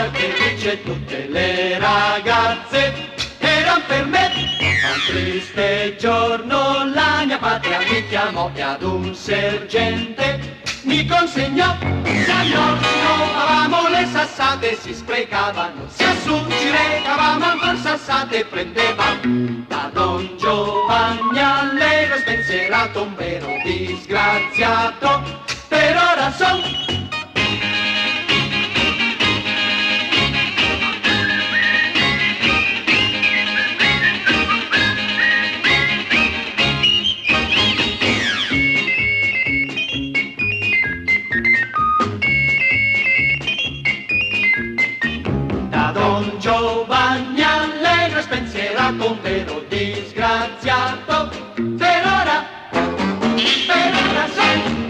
rosa che dice tutte le ragazze eran per me. Un triste giorno la mia patria mi chiamò e ad un sergente mi consegnò. Se a nord trovavamo le sassate si sprecavano, se a sud ci recavamo ancora sassate prendevamo. Da Don Giovanni Allegro spensierato, un vero disgraziato, per ora son. Don Giovanni Allegro spensierato, un vero disgraziato, per ora sono.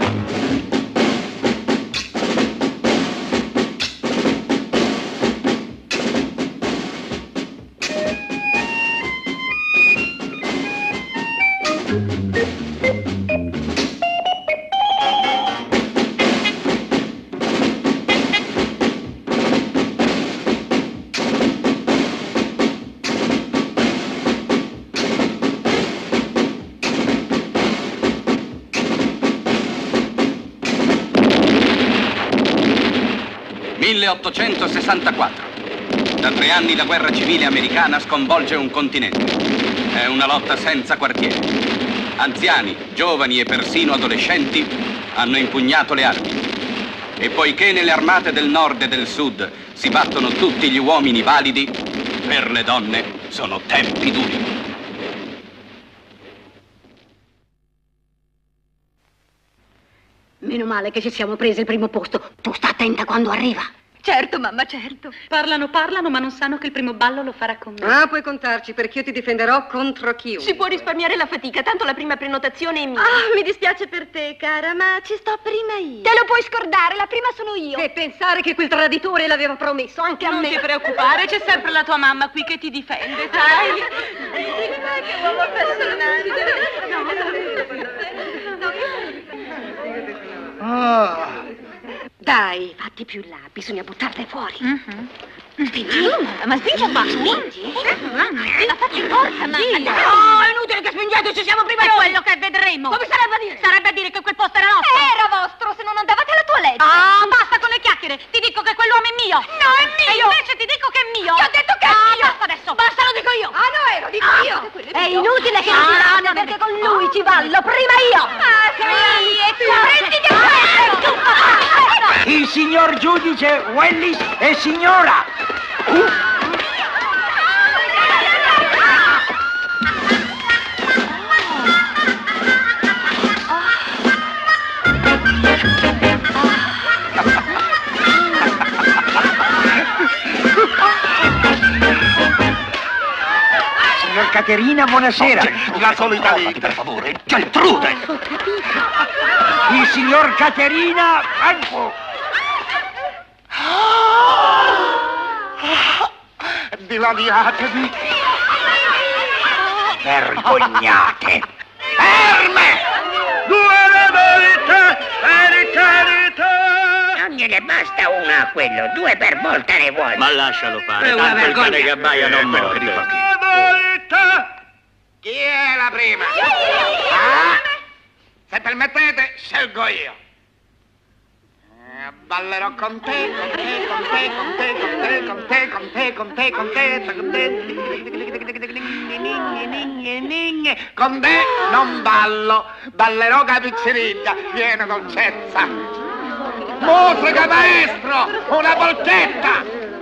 Da 3 anni la guerra civile americana sconvolge un continente. È una lotta senza quartiere. Anziani, giovani e persino adolescenti hanno impugnato le armi. E poiché nelle armate del nord e del sud si battono tutti gli uomini validi, per le donne sono tempi duri. Meno male che ci siamo presi il primo posto. Tu sta attenta quando arriva. Certo, mamma, certo. Parlano, ma non sanno che il primo ballo lo farà con me. Ah, puoi contarci, perché io ti difenderò contro chiunque. Si può risparmiare la fatica, tanto la prima prenotazione è mia. Ah, mi dispiace per te, cara, ma ci sto prima io. Te lo puoi scordare, la prima sono io. E pensare che quel traditore l'aveva promesso anche a me. Non ti preoccupare, c'è sempre la tua mamma qui che ti difende, dai. Che uomo appassionato. Dai, fatti più là, bisogna buttarle fuori. Spingi. Ma spingi un po', spingi. La faccio forza, mamma. No, è inutile che spingete, ci siamo prima È noi. quello che vedremo. Come sarebbe a dire? Sarebbe a dire che quel posto era nostro. Era vostro se non andavate alla toilette. Ah, basta con le chiacchiere. Ti dico che quell'uomo è mio. No, è mio. E invece ti dico che è mio. Ti ho detto che è mio. Basta adesso. Basta, lo dico io. Ah, no, lo dico io. È inutile che mi tirate, perché con lui ci ballo prima io. Ah, sì, e prenditi questo. Il signor giudice Wellis e signora. Signor Caterina, buonasera. La solita lì, per favore. Geltrude! Il signor Caterina Franco. Dilaniatevi. Vergognate. Ferme! Due verità. Non gliene basta una a quello, 2 per volta ne vuole. Ma lascialo fare, È una tanto il vergogna. cane che abbaia non morde. Chi è la prima? Ah? Se permettete, scelgo io. Ballerò con te, con te, con te, con te, con te, con te, con te, con te, con te, con te non ballo, ballerò capicciringa, viene dolcezza. Musica maestro, una volchetta!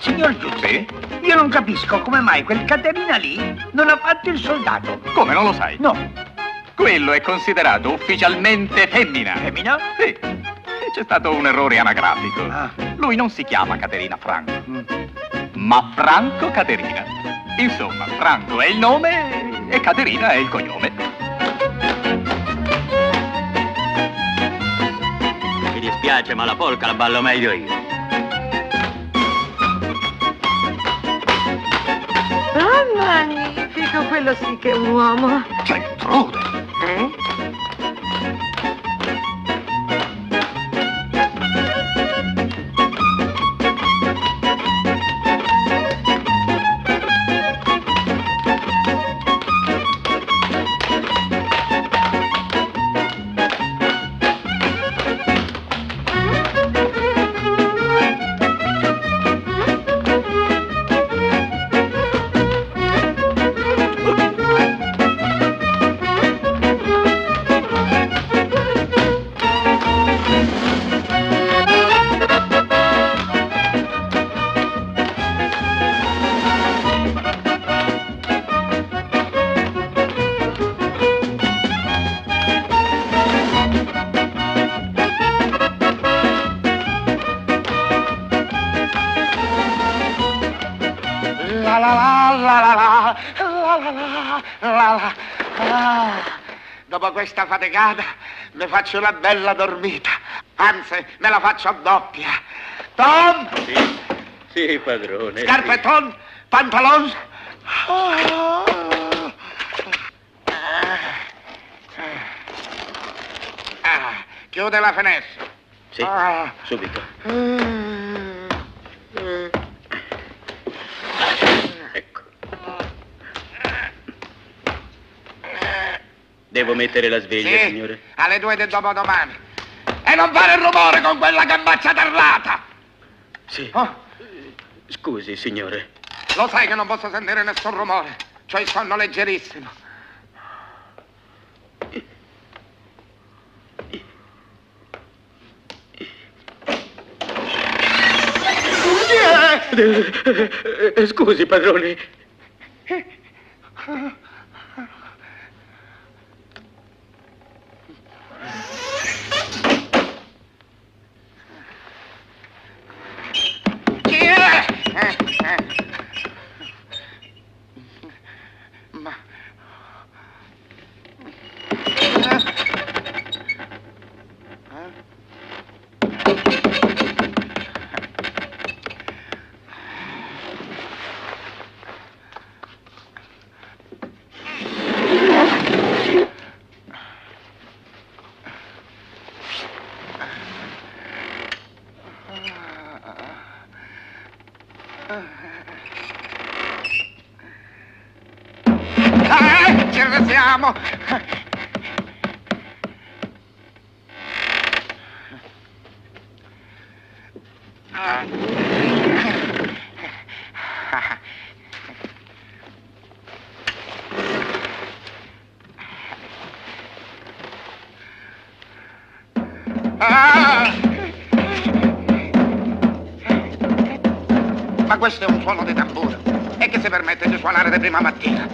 Signor giudice, io non capisco come mai quel Caterina lì non ha fatto il soldato. Come, non lo sai? No. Quello è considerato ufficialmente femmina. Femmina? Sì. E c'è stato un errore anagrafico. Ah. Lui non si chiama Caterina Franco, ma Franco Caterina. Insomma, Franco è il nome e Caterina è il cognome. Mi dispiace, ma la polka la ballo meglio io. Oh, magnifico, quello sì che è un uomo. Geltrude! Dopo questa faticata mi faccio una bella dormita, anzi me la faccio a doppia. Tom! Sì, padrone. Scarpetton, pantalon. Chiude la finestra. Sì, subito. Ecco. Devo mettere la sveglia, Sì, signore? alle 2 del dopodomani. E non fare rumore con quella gambaccia tarlata! Sì. Oh, Scusi, signore. lo sai che non posso sentire nessun rumore. C'ho il sonno leggerissimo. Scusi, padrone. Chi è? Ma... ce ne siamo! Ma questo è un suono di tamburo e che si permette di suonare di prima mattina.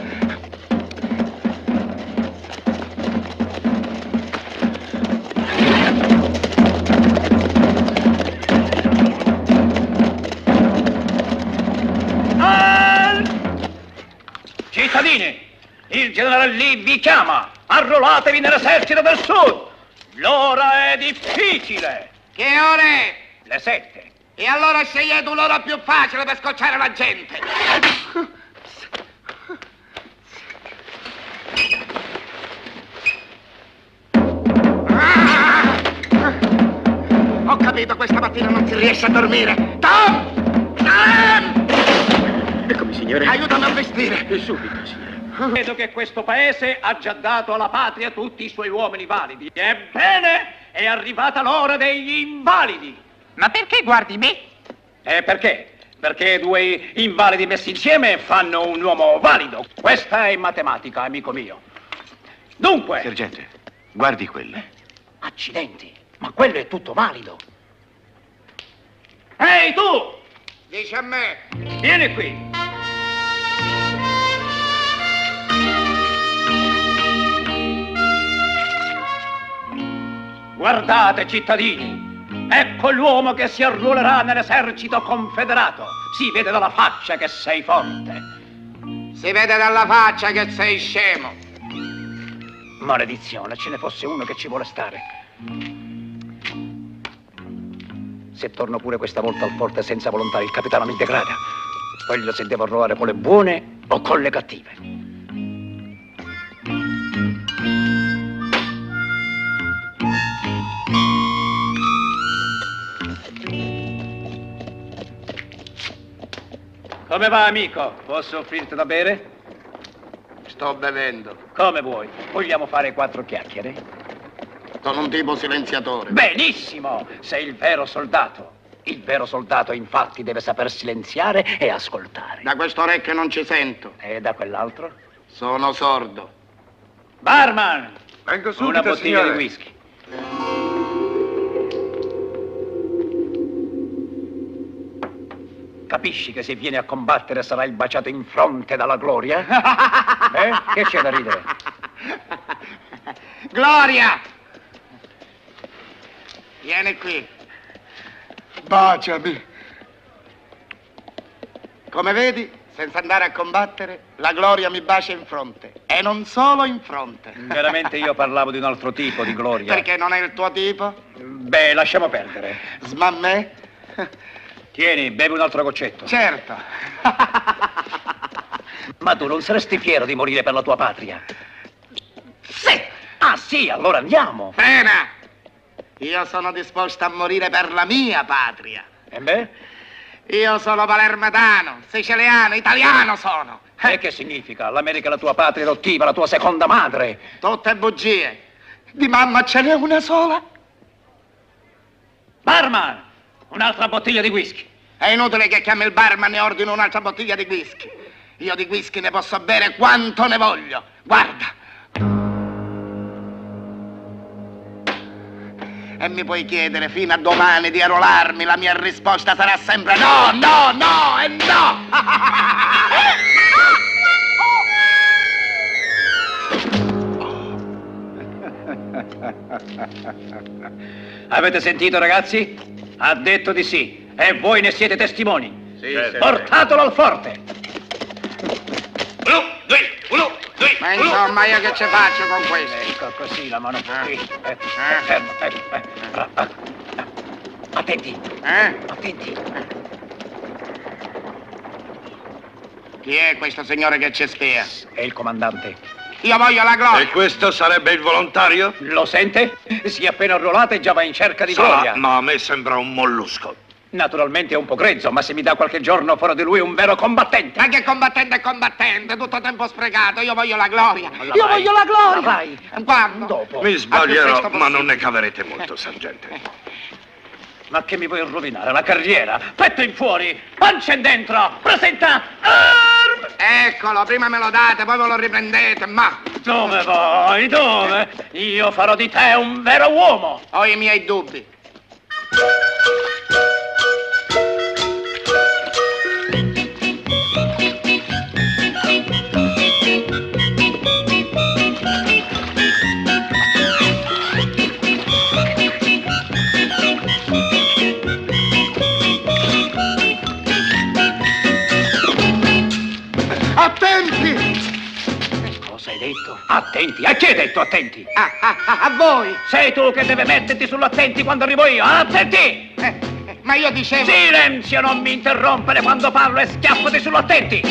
Cittadini, il generale Lee vi chiama. Arruolatevi nell'esercito del sud. L'ora è difficile. Che ore è? Le 7. E allora scegliete un'ora più facile per scocciare la gente. Ho capito, questa mattina non si riesce a dormire. Tom! Tom! Eccomi, signore. Aiutami a vestire. Subito, signore. Credo che questo paese ha già dato alla patria tutti i suoi uomini validi. Ebbene, è arrivata l'ora degli invalidi. Ma perché guardi me? Perché? Perché due invalidi messi insieme fanno un uomo valido. Questa è matematica, amico mio. Dunque... Sergente, guardi quello. Accidenti, ma quello è tutto valido. Ehi, tu! Dice a me. Vieni qui. Guardate, cittadini, ecco l'uomo che si arruolerà nell'esercito confederato. Si vede dalla faccia che sei forte. Si vede dalla faccia che sei scemo. Maledizione, ce ne fosse uno che ci vuole stare. Se torno pure questa volta al forte senza volontà, il capitano mi degrada. Voglio se devo arruolare con le buone o con le cattive. Come va, amico? Posso offrirti da bere? Sto bevendo. Come vuoi. Vogliamo fare 4 chiacchiere? Sono un tipo silenziatore. Benissimo! Sei il vero soldato. Il vero soldato, infatti, deve saper silenziare e ascoltare. Da questo orecchio non ci sento. E da quell'altro? Sono sordo. Barman! Vengo subito, una bottiglia signore. di whisky. Capisci che se vieni a combattere sarai baciato in fronte dalla gloria? Che c'è da ridere? Gloria! Vieni qui. Baciami. Come vedi, senza andare a combattere, la gloria mi bacia in fronte. E non solo in fronte. Veramente io parlavo di un altro tipo di gloria. Perché non è il tuo tipo? Beh, lasciamo perdere. Smammè? Tieni, bevi un altro goccetto. Certo. Ma tu non saresti fiero di morire per la tua patria? Sì. Ah sì, allora andiamo. Frena! Io sono disposto a morire per la mia patria. E beh? Io sono palermitano, siciliano, italiano sono. E che significa? L'America è la tua patria adottiva, la tua seconda madre. Tutte bugie. Di mamma ce n'è una sola. Barman! Un'altra bottiglia di whisky. È inutile che chiami il barman e ordino un'altra bottiglia di whisky. Io di whisky ne posso bere quanto ne voglio. Guarda. E mi puoi chiedere fino a domani di arruolarmi, la mia risposta sarà sempre no, no, no e no! Avete sentito, ragazzi? Ha detto di sì. E voi ne siete testimoni. Sì, Portatelo al forte. Uno, due. Ma insomma, io che ci faccio con questo? Ecco così, la mano qui. Fermo. Attenti. Attenti. Chi è questo signore che ci spia? È il comandante. Io voglio la gloria. E questo sarebbe il volontario? Lo sente? Si è appena arruolato e già va in cerca di gloria. Ma a me sembra un mollusco. Naturalmente è un po' grezzo, ma se mi dà qualche giorno farò di lui un vero combattente. Ma che combattente è combattente? Tutto tempo sprecato. Io voglio la gloria. Io voglio la gloria. Vai. Quando? Dopo. Mi sbaglierò, ma non ne caverete molto, sergente. Ma che mi vuoi rovinare la carriera? Petto in fuori, pancia in dentro, presenta Eccolo, prima me lo date, poi ve lo riprendete, ma... Dove vai? Dove? Io farò di te un vero uomo. Ho i miei dubbi. Attenti! Cosa hai detto? Attenti! A chi hai detto attenti? A voi! Sei tu che deve metterti sull'attenti quando arrivo io! Attenti! Ma io dicevo... Silenzio! Non mi interrompere quando parlo e schiaffati sull'attenti!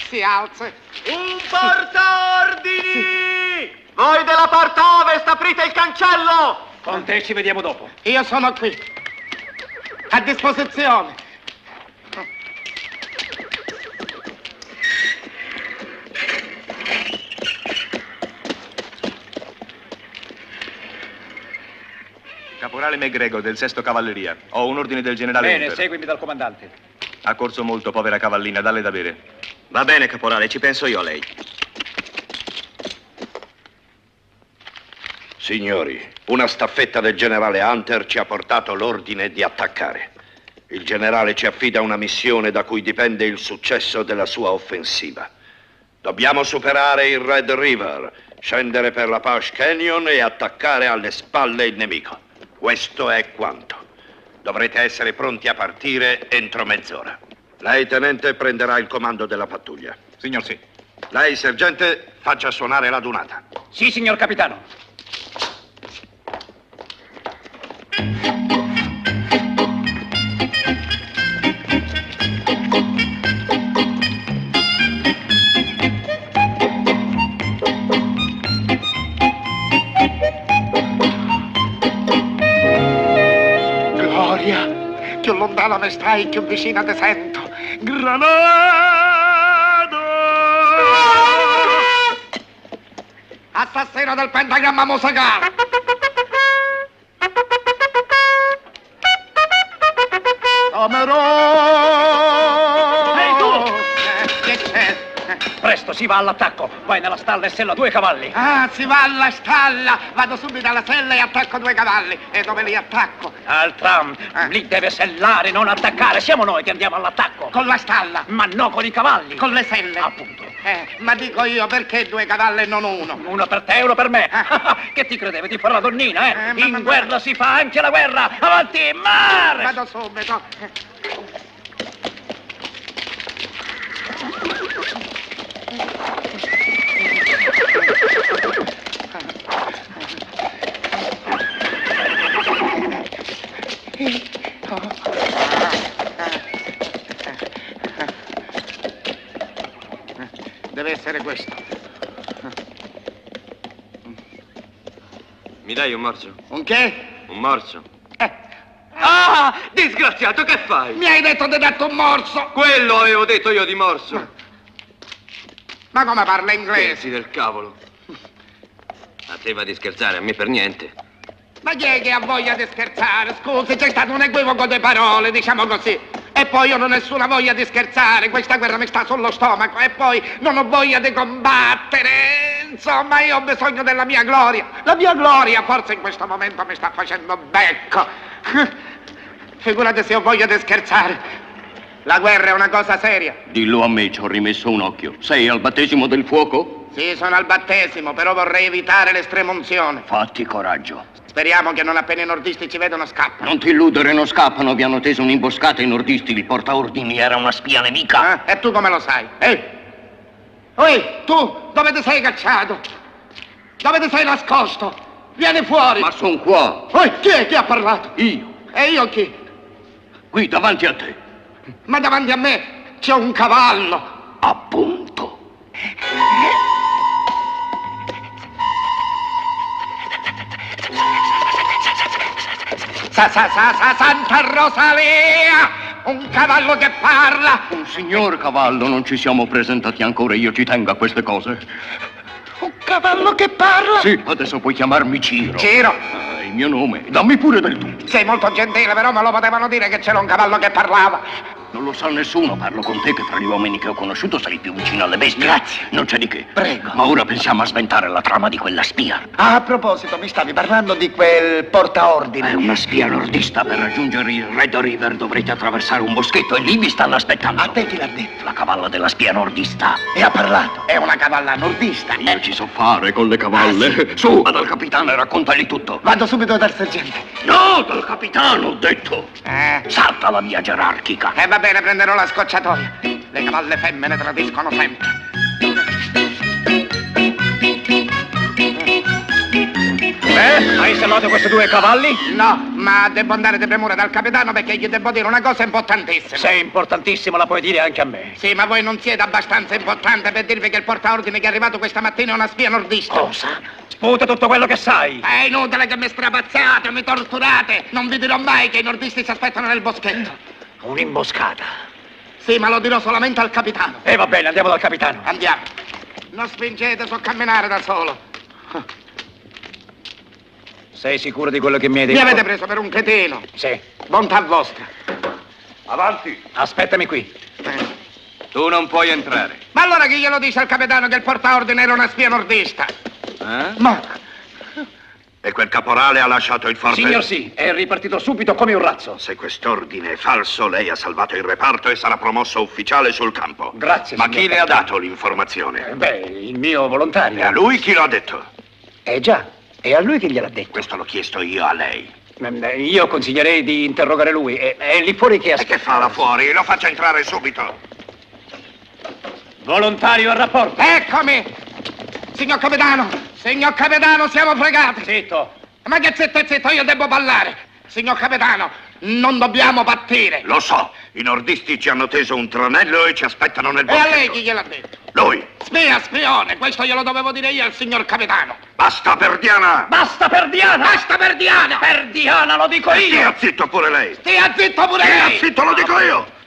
Si alza. Un portaordini! Voi della porta ovest aprite il cancello! Con te ci vediamo dopo. Io sono qui. A disposizione. Caporale McGregor del 6º Cavalleria. Ho un ordine del generale Bene, Hunter. seguimi dal comandante. Ha corso molto, povera cavallina, dalle da bere. Va bene, caporale, ci penso io a lei. Signori, una staffetta del generale Hunter ci ha portato l'ordine di attaccare. Il generale ci affida una missione da cui dipende il successo della sua offensiva. Dobbiamo superare il Red River, scendere per la Pouch Canyon e attaccare alle spalle il nemico. Questo è quanto. Dovrete essere pronti a partire entro mezz'ora. Lei, tenente, prenderà il comando della pattuglia. Signor sì. Lei, sergente, faccia suonare la dunata. Sì, signor capitano. Gloria, più lontano ne stai, più vicino te sento. Granado! Assassino del pentagramma musicale! Camerò! Ehi, tu! Che c'è? Presto, si va all'attacco. Vai nella stalla e sella 2 cavalli. Ah, si va alla stalla! Vado subito alla sella e attacco 2 cavalli. E dove li attacco? Al tram. Lì deve sellare, non attaccare. Siamo noi che andiamo all'attacco. Con la stalla? Ma no, con i cavalli. Con le selle? Appunto. Ma dico io, perché 2 cavalli e non uno? Uno per te e uno per me. Che ti credevi di fare la donnina, eh? In guerra si fa anche la guerra. Avanti, marcia! Vado subito. Deve essere questo. Mi dai un morso? Un che? Un morso. Ah! Disgraziato, che fai? Mi hai detto di darti un morso! Quello avevo detto io di morso. Ma come parla inglese? Pensi del cavolo. A te va di scherzare, a me per niente. Ma chi è che ha voglia di scherzare? Scusi, c'è stato un equivoco di parole, diciamo così. E poi io non ho nessuna voglia di scherzare, questa guerra mi sta sullo stomaco e poi non ho voglia di combattere. Insomma, io ho bisogno della mia gloria. La mia gloria forse in questo momento mi sta facendo becco. Figurate se ho voglia di scherzare. La guerra è una cosa seria. Dillo a me, ci ho rimesso un occhio. Sei al battesimo del fuoco? Sì, sono al battesimo, però vorrei evitare l'estremunzione. Fatti coraggio. Speriamo che non appena i nordisti ci vedono scappano. Non ti illudere, non scappano. Vi hanno teso un'imboscata i nordisti. Il portaordini era una spia nemica. E tu come lo sai? Ehi, tu, dove ti sei cacciato? Dove ti sei nascosto? Vieni fuori. Ma son qua. Chi è che ha parlato? Io. E io chi? Qui davanti a te. Ma davanti a me c'è un cavallo. Appunto. Santa Rosalia! Un cavallo che parla! Un signor cavallo, non ci siamo presentati ancora, io ci tengo a queste cose. Un cavallo che parla? Sì, adesso puoi chiamarmi Ciro. Ciro? Il mio nome, dammi pure del tu. Sei molto gentile, però me lo potevano dire che c'era un cavallo che parlava. Non lo sa nessuno, parlo con te che tra gli uomini che ho conosciuto sei più vicino alle bestie. Grazie. Non c'è di che. Prego. Ma ora pensiamo a sventare la trama di quella spia. Ah, a proposito, mi stavi parlando di quel portaordine. È una spia nordista. Per raggiungere il Red River dovrete attraversare un boschetto e lì vi stanno aspettando. A te chi l'ha detto? La cavalla della spia nordista. E ha parlato. È una cavalla nordista. Io ci so fare con le cavalle. Sì. Su, vado al capitano e raccontagli tutto. Vado subito dal sergente. No, dal capitano, ho detto. Salta la via gerarchica. Va bene, prenderò la scocciatoia. Le cavalle femmine tradiscono sempre. Hai sellato questi 2 cavalli? No, ma devo andare di premura dal capitano perché gli devo dire una cosa importantissima. Sei importantissimo, la puoi dire anche a me. Sì, ma voi non siete abbastanza importante per dirvi che il portaordine che è arrivato questa mattina è una spia nordista. Cosa? Sputa tutto quello che sai. È inutile che mi strapazzate, mi torturate. Non vi dirò mai che i nordisti si aspettano nel boschetto. Un'imboscata. Sì, ma lo dirò solamente al capitano. Va bene, andiamo dal capitano. Andiamo. Non spingete, so camminare da solo. Sei sicuro di quello che mi hai detto? Mi avete preso per un cretino. Sì. Bontà vostra. Avanti. Aspettami qui. Tu non puoi entrare. Ma allora chi glielo dice al capitano che il portaordine era una spia nordista? Ma... E quel caporale ha lasciato il forte? Signor sì, è ripartito subito come un razzo. Se quest'ordine è falso, lei ha salvato il reparto e sarà promosso ufficiale sul campo. Grazie, Ma signor chi le ha dato l'informazione? Il mio volontario. E a lui chi lo ha detto? Già, è a lui che gliel'ha detto. Questo l'ho chiesto io a lei. Io consiglierei di interrogare lui. È lì fuori che aspetta. E che fa là fuori? Lo faccia entrare subito. Volontario al rapporto. Eccomi! Signor capitano, siamo fregati. Zitto. Ma che zitto, io devo parlare. Signor capitano, non dobbiamo partire. Lo so, i nordisti ci hanno teso un tranello e ci aspettano nel E boschetto. a lei chi gliel'ha detto? Lui. Spione, questo glielo dovevo dire io al signor capitano. Basta, Perdiana! Basta, Perdiana! Basta, Perdiana! Perdiana, lo dico io! Stia zitto pure lei! Stia zitto pure lei! Stia zitto, lo dico io!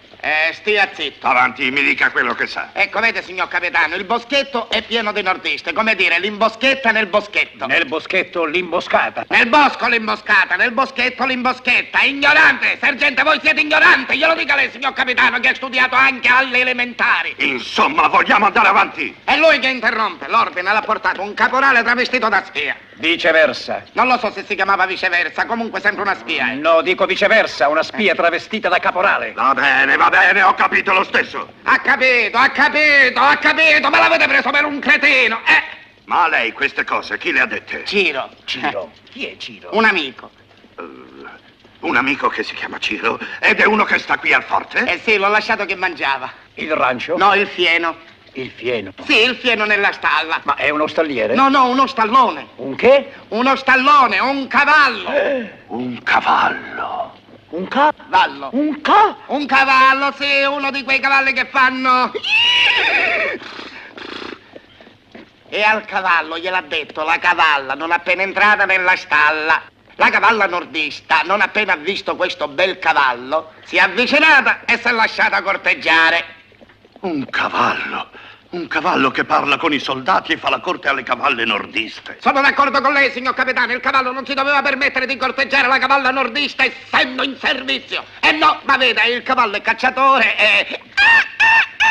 Stia zitto. Avanti, mi dica quello che sa. Ecco, vede, signor capitano, il boschetto è pieno di nordiste. Come dire, l'imboschetta nel boschetto. Nel boschetto l'imboscata. Nel bosco l'imboscata, nel boschetto l'imboschetta. Ignorante! Sergente, voi siete ignorante! Glielo dica lei, signor capitano, che ha studiato anche alle elementari. Insomma, vogliamo andare avanti. È lui che interrompe. L'ordine l'ha portato un caporale travestito da spia. Viceversa. Non lo so se si chiamava viceversa, comunque sempre una spia. No, dico viceversa, una spia travestita da caporale. Va bene, ho capito lo stesso. Ha capito, ma l'avete preso per un cretino, Ma a lei queste cose chi le ha dette? Ciro. Chi è Ciro? Un amico. Un amico che si chiama Ciro ed è uno che sta qui al forte? Eh sì, l'ho lasciato che mangiava. Il rancio? No, il fieno. Il fieno? Sì, il fieno nella stalla. Ma è uno stalliere? No, uno stallone. Un che? Uno stallone, un cavallo. Un cavallo. Un cavallo? Un cavallo, sì, uno di quei cavalli che fanno... E al cavallo gliel'ha detto la cavalla, non appena entrata nella stalla. La cavalla nordista, non appena visto questo bel cavallo, si è avvicinata e si è lasciata corteggiare. Un cavallo che parla con i soldati e fa la corte alle cavalle nordiste. Sono d'accordo con lei, signor capitano, il cavallo non si doveva permettere di corteggiare la cavalla nordista essendo in servizio. E no, ma veda, il cavallo è cacciatore e...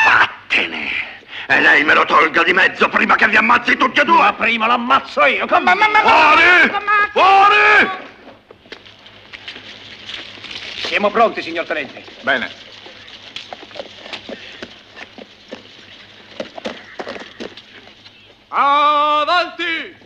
Vattene! E lei me lo tolga di mezzo prima che vi ammazzi tutti e due! Ma prima l'ammazzo io! Fuori! Siamo pronti, signor tenente. Bene. Avanti!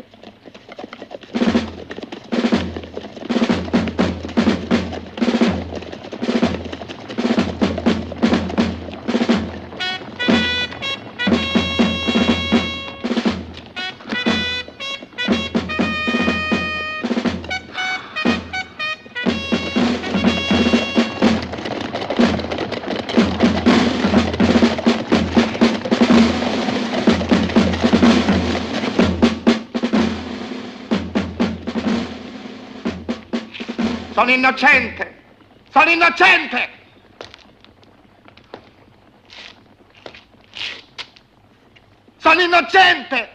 Sono innocente! Sono innocente! Sono innocente!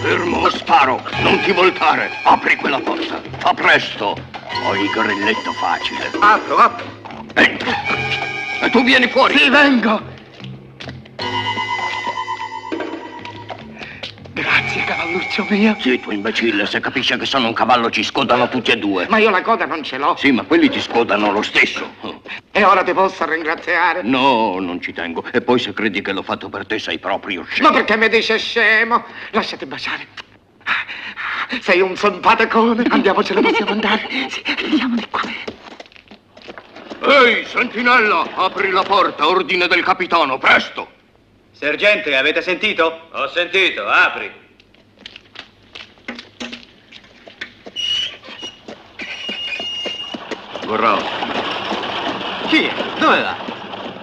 Fermo, sparo! Non ti voltare! Apri quella porta! A presto! Ho il grilletto facile. Apro. Entra! E tu vieni fuori! Sì, vengo! Grazie, cavalluccio mio. Zitto, imbecille, se capisce che sono un cavallo ci scodano tutti e due. Ma io la coda non ce l'ho. Sì, ma quelli ti scodano lo stesso. E ora ti posso ringraziare? No, non ci tengo. E poi se credi che l'ho fatto per te sei proprio scemo. Ma perché mi dice scemo? Lasciati baciare. Sei un simpaticone. Andiamo, ce ne possiamo andare. Sì, andiamo di qua. Ehi, sentinella, apri la porta, ordine del capitano, presto! Sergente, avete sentito? Ho sentito, apri. Vorrò. Chi è? Dove va?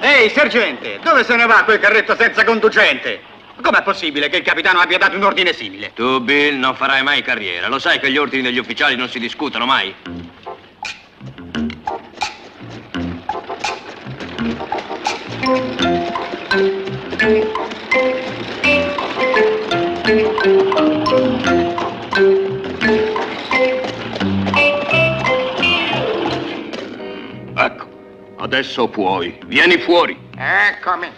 Ehi, sergente, dove se ne va quel carretto senza conducente? Com'è possibile che il capitano abbia dato un ordine simile? Tu, Bill, non farai mai carriera. Lo sai che gli ordini degli ufficiali non si discutono mai? Ecco, adesso puoi. Vieni fuori. Eccomi.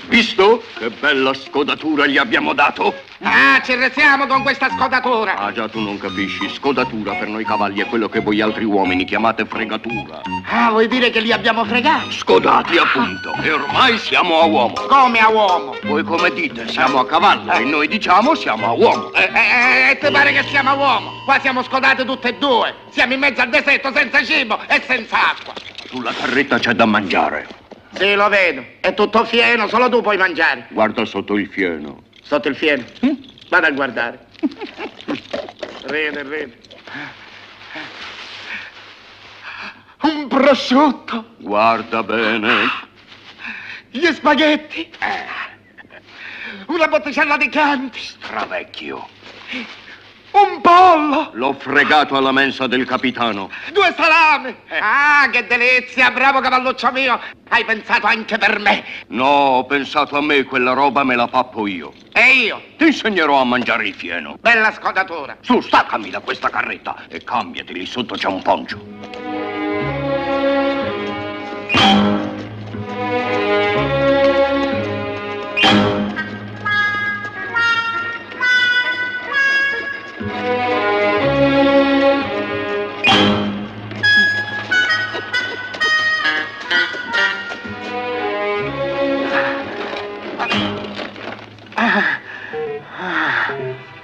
Visto che bella scodatura gli abbiamo dato? Ah, ci resiamo con questa scodatura. Ah già, tu non capisci. Scodatura per noi cavalli è quello che voi altri uomini chiamate fregatura. Ah, vuoi dire che li abbiamo fregati? Scodati, appunto. E ormai siamo a uomo. Come a uomo? Voi come dite, siamo a cavallo e noi diciamo siamo a uomo. Ti pare che siamo a uomo? Qua siamo scodati tutte e due. Siamo in mezzo al deserto senza cibo e senza acqua. Sulla carretta c'è da mangiare. Sì, lo vedo. È tutto fieno, solo tu puoi mangiare. Guarda sotto il fieno. Sotto il fieno? Vado a guardare. Ride. Un prosciutto. Guarda bene. Gli spaghetti. Una botticella di Chianti. Stravecchio. Un pollo. L'ho fregato alla mensa del capitano. 2 salami. Ah, che delizia, bravo cavalluccio mio. Hai pensato anche per me. No, ho pensato a me, quella roba me la pappo io. E io? Ti insegnerò a mangiare il fieno. Bella scodatura. Su, staccami da questa carretta e cambiati, lì sotto c'è un poncio.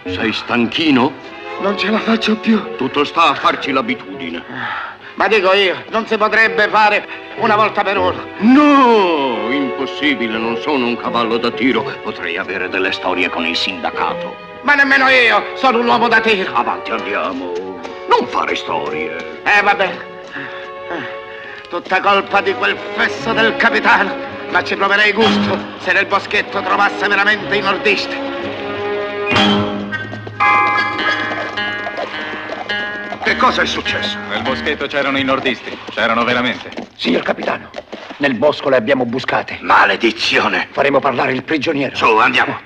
Sei stanchino? Non ce la faccio più. Tutto sta a farci l'abitudine. Ma dico io, non si potrebbe fare una volta per uno? No, impossibile, non sono un cavallo da tiro. Potrei avere delle storie con il sindacato. Ma nemmeno io sono un uomo da tiro. Avanti, andiamo. Non fare storie. Vabbè. Tutta colpa di quel fesso del capitano. Ma ci proverei gusto se nel boschetto trovasse veramente i nordisti. Che cosa è successo? Nel boschetto c'erano i nordisti. C'erano veramente. Signor capitano, nel bosco le abbiamo buscate. Maledizione! Faremo parlare il prigioniero. Su, andiamo.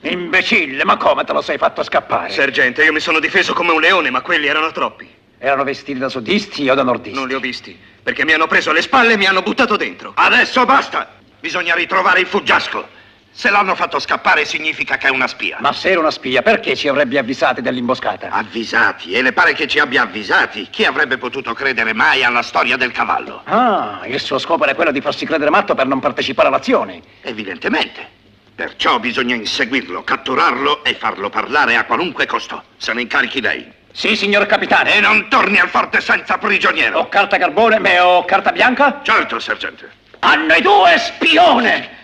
Imbecille, ma come te lo sei fatto scappare? Sergente, io mi sono difeso come un leone, ma quelli erano troppi. Erano vestiti da sudisti o da nordisti? Non li ho visti, perché mi hanno preso alle spalle e mi hanno buttato dentro. Adesso basta! Bisogna ritrovare il fuggiasco. Se l'hanno fatto scappare significa che è una spia. Ma se era una spia, perché ci avrebbe avvisati dell'imboscata? Avvisati? E le pare che ci abbia avvisati? Chi avrebbe potuto credere mai alla storia del cavallo? Ah, il suo scopo era quello di farsi credere matto per non partecipare all'azione. Evidentemente. Perciò bisogna inseguirlo, catturarlo e farlo parlare a qualunque costo. Se ne incarichi lei. Sì, signor capitano. E non torni al forte senza prigioniero. Ho carta carbone, ma ho carta bianca? Certo, sergente. A noi due, spione!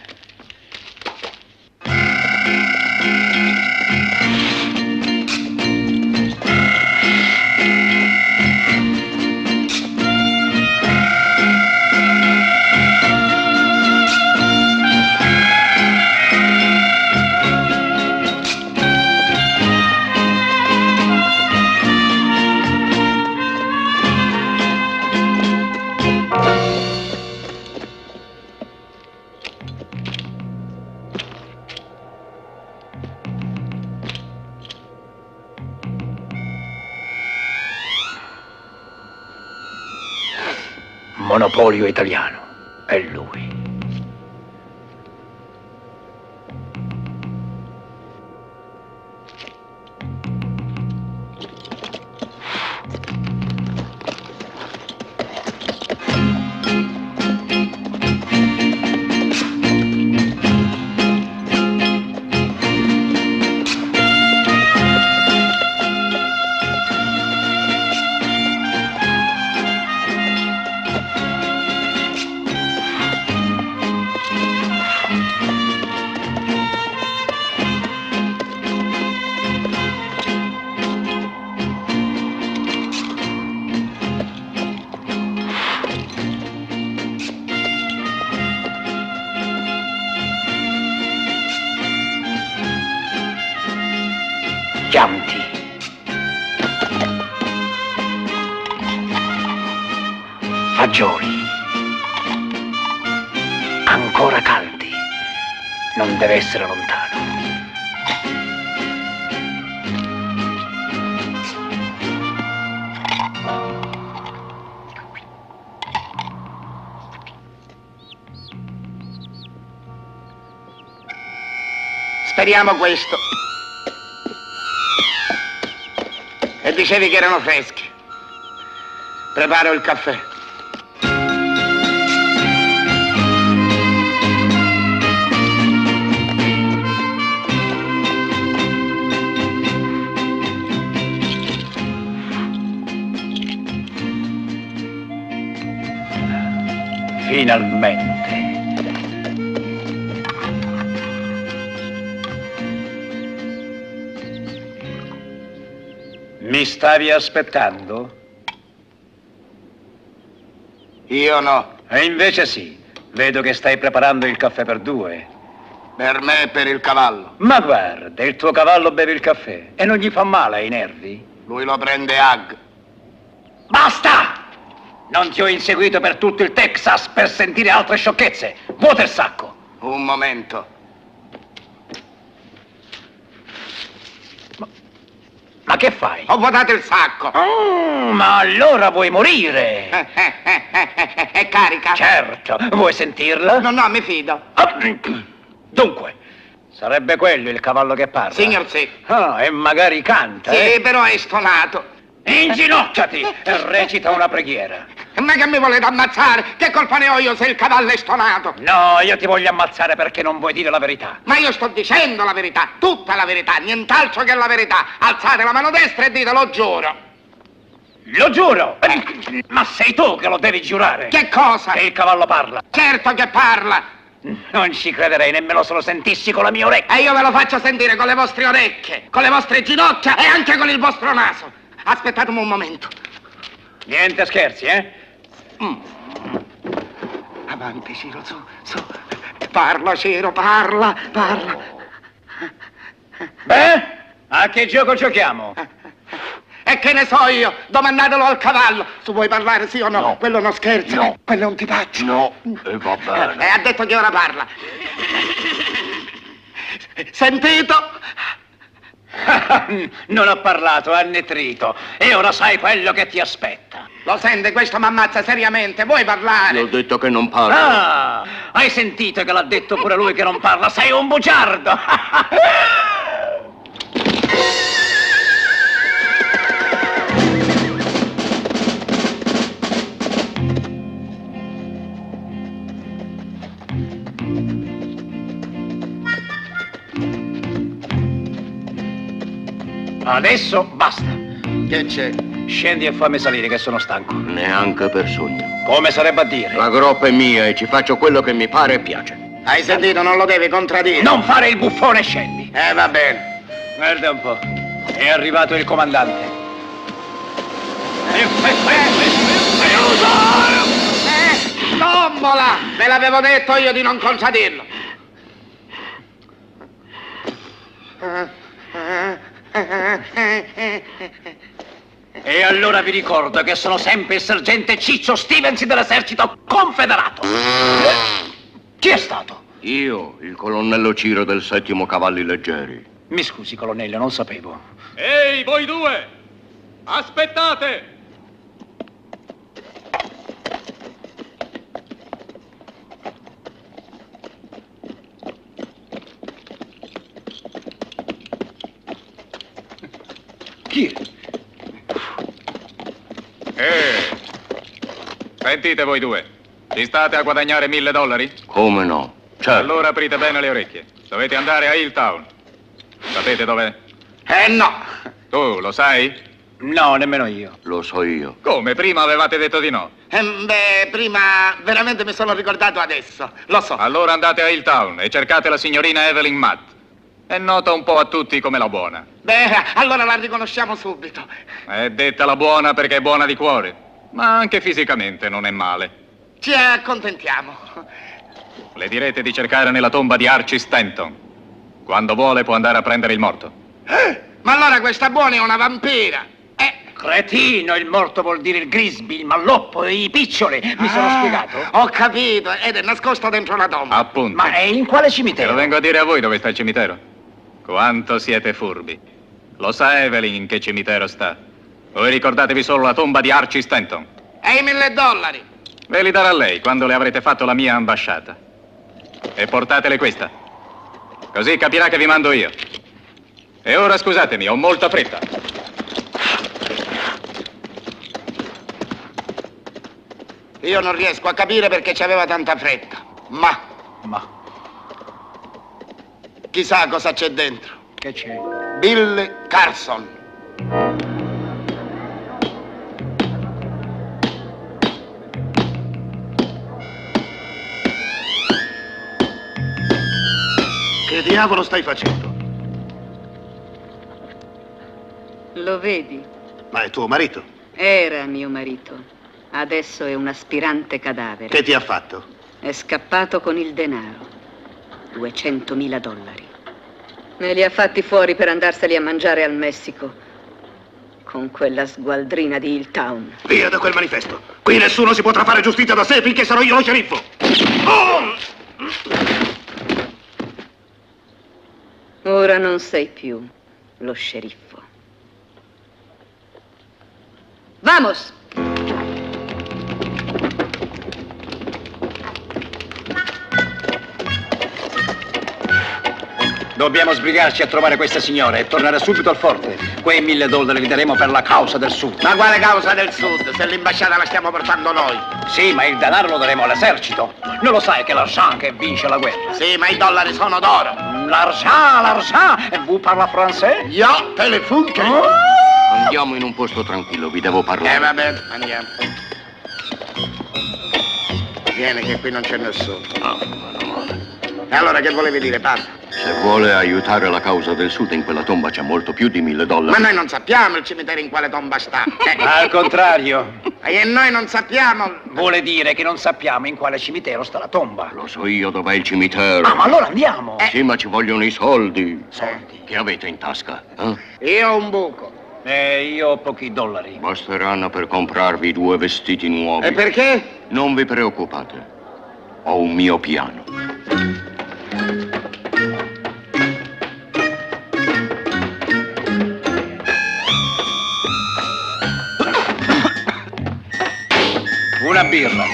Monopolio italiano, è lui. Chianti. Fagioli. Ancora caldi. Non deve essere lontano. Speriamo questo. E dicevi che erano freschi. Preparo il caffè. Finalmente. Mi stavi aspettando? Io no. E invece sì. Vedo che stai preparando il caffè per due. Per me e per il cavallo. Ma guarda, il tuo cavallo beve il caffè e non gli fa male ai nervi? Lui lo prende ag. Basta! Non ti ho inseguito per tutto il Texas per sentire altre sciocchezze. Vuota il sacco. Un momento. Ma che fai? Ho vuotato il sacco. Ma allora vuoi morire? È carica? Certo. Vuoi sentirla? No, mi fido. Dunque, sarebbe quello il cavallo che parla? Signor sì. Ah, e magari canta, Sì, però è stonato. Inginocchiati e recita una preghiera. Ma che mi volete ammazzare? Che colpa ne ho io se il cavallo è stonato? No, io ti voglio ammazzare perché non vuoi dire la verità. Ma io sto dicendo la verità, tutta la verità, nient'altro che la verità. Alzate la mano destra e dite lo giuro. Lo giuro! Ma sei tu che lo devi giurare. Che cosa? Che il cavallo parla. Certo che parla. Non ci crederei nemmeno se lo sentissi con la mia orecchia. E io ve lo faccio sentire con le vostre orecchie, con le vostre ginocchia e anche con il vostro naso. Aspettatemi un momento. Niente scherzi, eh? Avanti, Ciro, su. Parla, Ciro, parla. Beh, a che gioco giochiamo? E che ne so io? Domandatelo al cavallo. Tu vuoi parlare, sì o no? No. Quello non scherza. No. Quello è un tipaccio. No, e va bene. E ha detto che ora parla. Sentito? Non ha parlato, ha annetrito. E ora sai quello che ti aspetta. Lo sente, questo mi ammazza seriamente. Vuoi parlare? Gli ho detto che non parla. Ah, hai sentito che l'ha detto pure lui che non parla? Sei un bugiardo. Adesso basta. Che c'è? Scendi e fammi salire che sono stanco. Neanche per sogno. Come sarebbe a dire? La groppa è mia e ci faccio quello che mi pare e piace. Hai sentito? Non lo devi contraddire. Non fare il buffone, scendi. Va bene. Guarda un po'. È arrivato il comandante. Tombola! Ve l'avevo detto io di non contraddirlo. E allora vi ricordo che sono sempre il sergente Ciccio Stevens dell'esercito confederato. Chi è stato? Io, il colonnello Ciro del 7° Cavalli Leggeri. Mi scusi, colonnello, non sapevo. Ehi, voi due! Aspettate! Chi è? Sentite voi due, ci state a guadagnare $1000? Come no? Certo. Allora aprite bene le orecchie. Dovete andare a Hilltown. Sapete dov'è? No. Tu lo sai? No, nemmeno io. Lo so io. Come? Prima avevate detto di no. Prima veramente mi sono ricordato adesso. Lo so. Allora andate a Hilltown e cercate la signorina Evelyn Matt. È nota un po' a tutti come la buona. Allora la riconosciamo subito. È detta la buona perché è buona di cuore, ma anche fisicamente non è male. Ci accontentiamo. Le direte di cercare nella tomba di Archie Stanton. Quando vuole può andare a prendere il morto. Ma allora questa buona è una vampira. Cretino, il morto vuol dire il Grisby, il malloppo e i piccioli. Mi sono spiegato? Ho capito, ed è nascosto dentro la tomba. Appunto. Ma è in quale Te cimitero? lo vengo a dire a voi dove sta il cimitero. Quanto siete furbi. Lo sa Evelyn in che cimitero sta. Voi ricordatevi solo la tomba di Archie Stanton. E i $1000? Ve li darà lei quando le avrete fatto la mia ambasciata. E portatele questa. Così capirà che vi mando io. E ora scusatemi, ho molta fretta. Io non riesco a capire perché c'aveva tanta fretta. Ma. Chissà cosa c'è dentro. Che c'è? Bill Carson. Che diavolo stai facendo? Lo vedi? Ma è tuo marito. Era mio marito. Adesso è un aspirante cadavere. Che ti ha fatto? È scappato con il denaro. $200.000. Me li ha fatti fuori per andarseli a mangiare al Messico. Con quella sgualdrina di Hilltown. Via da quel manifesto. Qui nessuno si potrà fare giustizia da sé finché sarò io lo sceriffo. Oh! Ora non sei più lo sceriffo. Vamos! Dobbiamo sbrigarci a trovare questa signora e tornare subito al forte. Quei $1.000 li daremo per la causa del Sud. Ma quale causa del Sud? Se l'ambasciata la stiamo portando noi. Sì, ma il denaro lo daremo all'esercito. Non lo sai che l'argent che vince la guerra? Sì, ma i dollari sono d'oro. L'argent! E vous parlez français? Io telefono. Andiamo in un posto tranquillo, vi devo parlare. Va bene, andiamo. Vieni che qui non c'è nessuno. E allora che volevi dire, padre? Se vuole aiutare la causa del Sud, in quella tomba c'è molto più di $1.000. Ma noi non sappiamo il cimitero in quale tomba sta. Al contrario. E noi non sappiamo. Vuole dire che non sappiamo in quale cimitero sta la tomba. Lo so io dov'è il cimitero. Ah, ma allora andiamo. Sì, ma ci vogliono i soldi. Soldi? Che avete in tasca? Io ho un buco. Io ho pochi dollari. Basteranno per comprarvi 2 vestiti nuovi. E perché? Non vi preoccupate. Ho un mio piano. Una birra.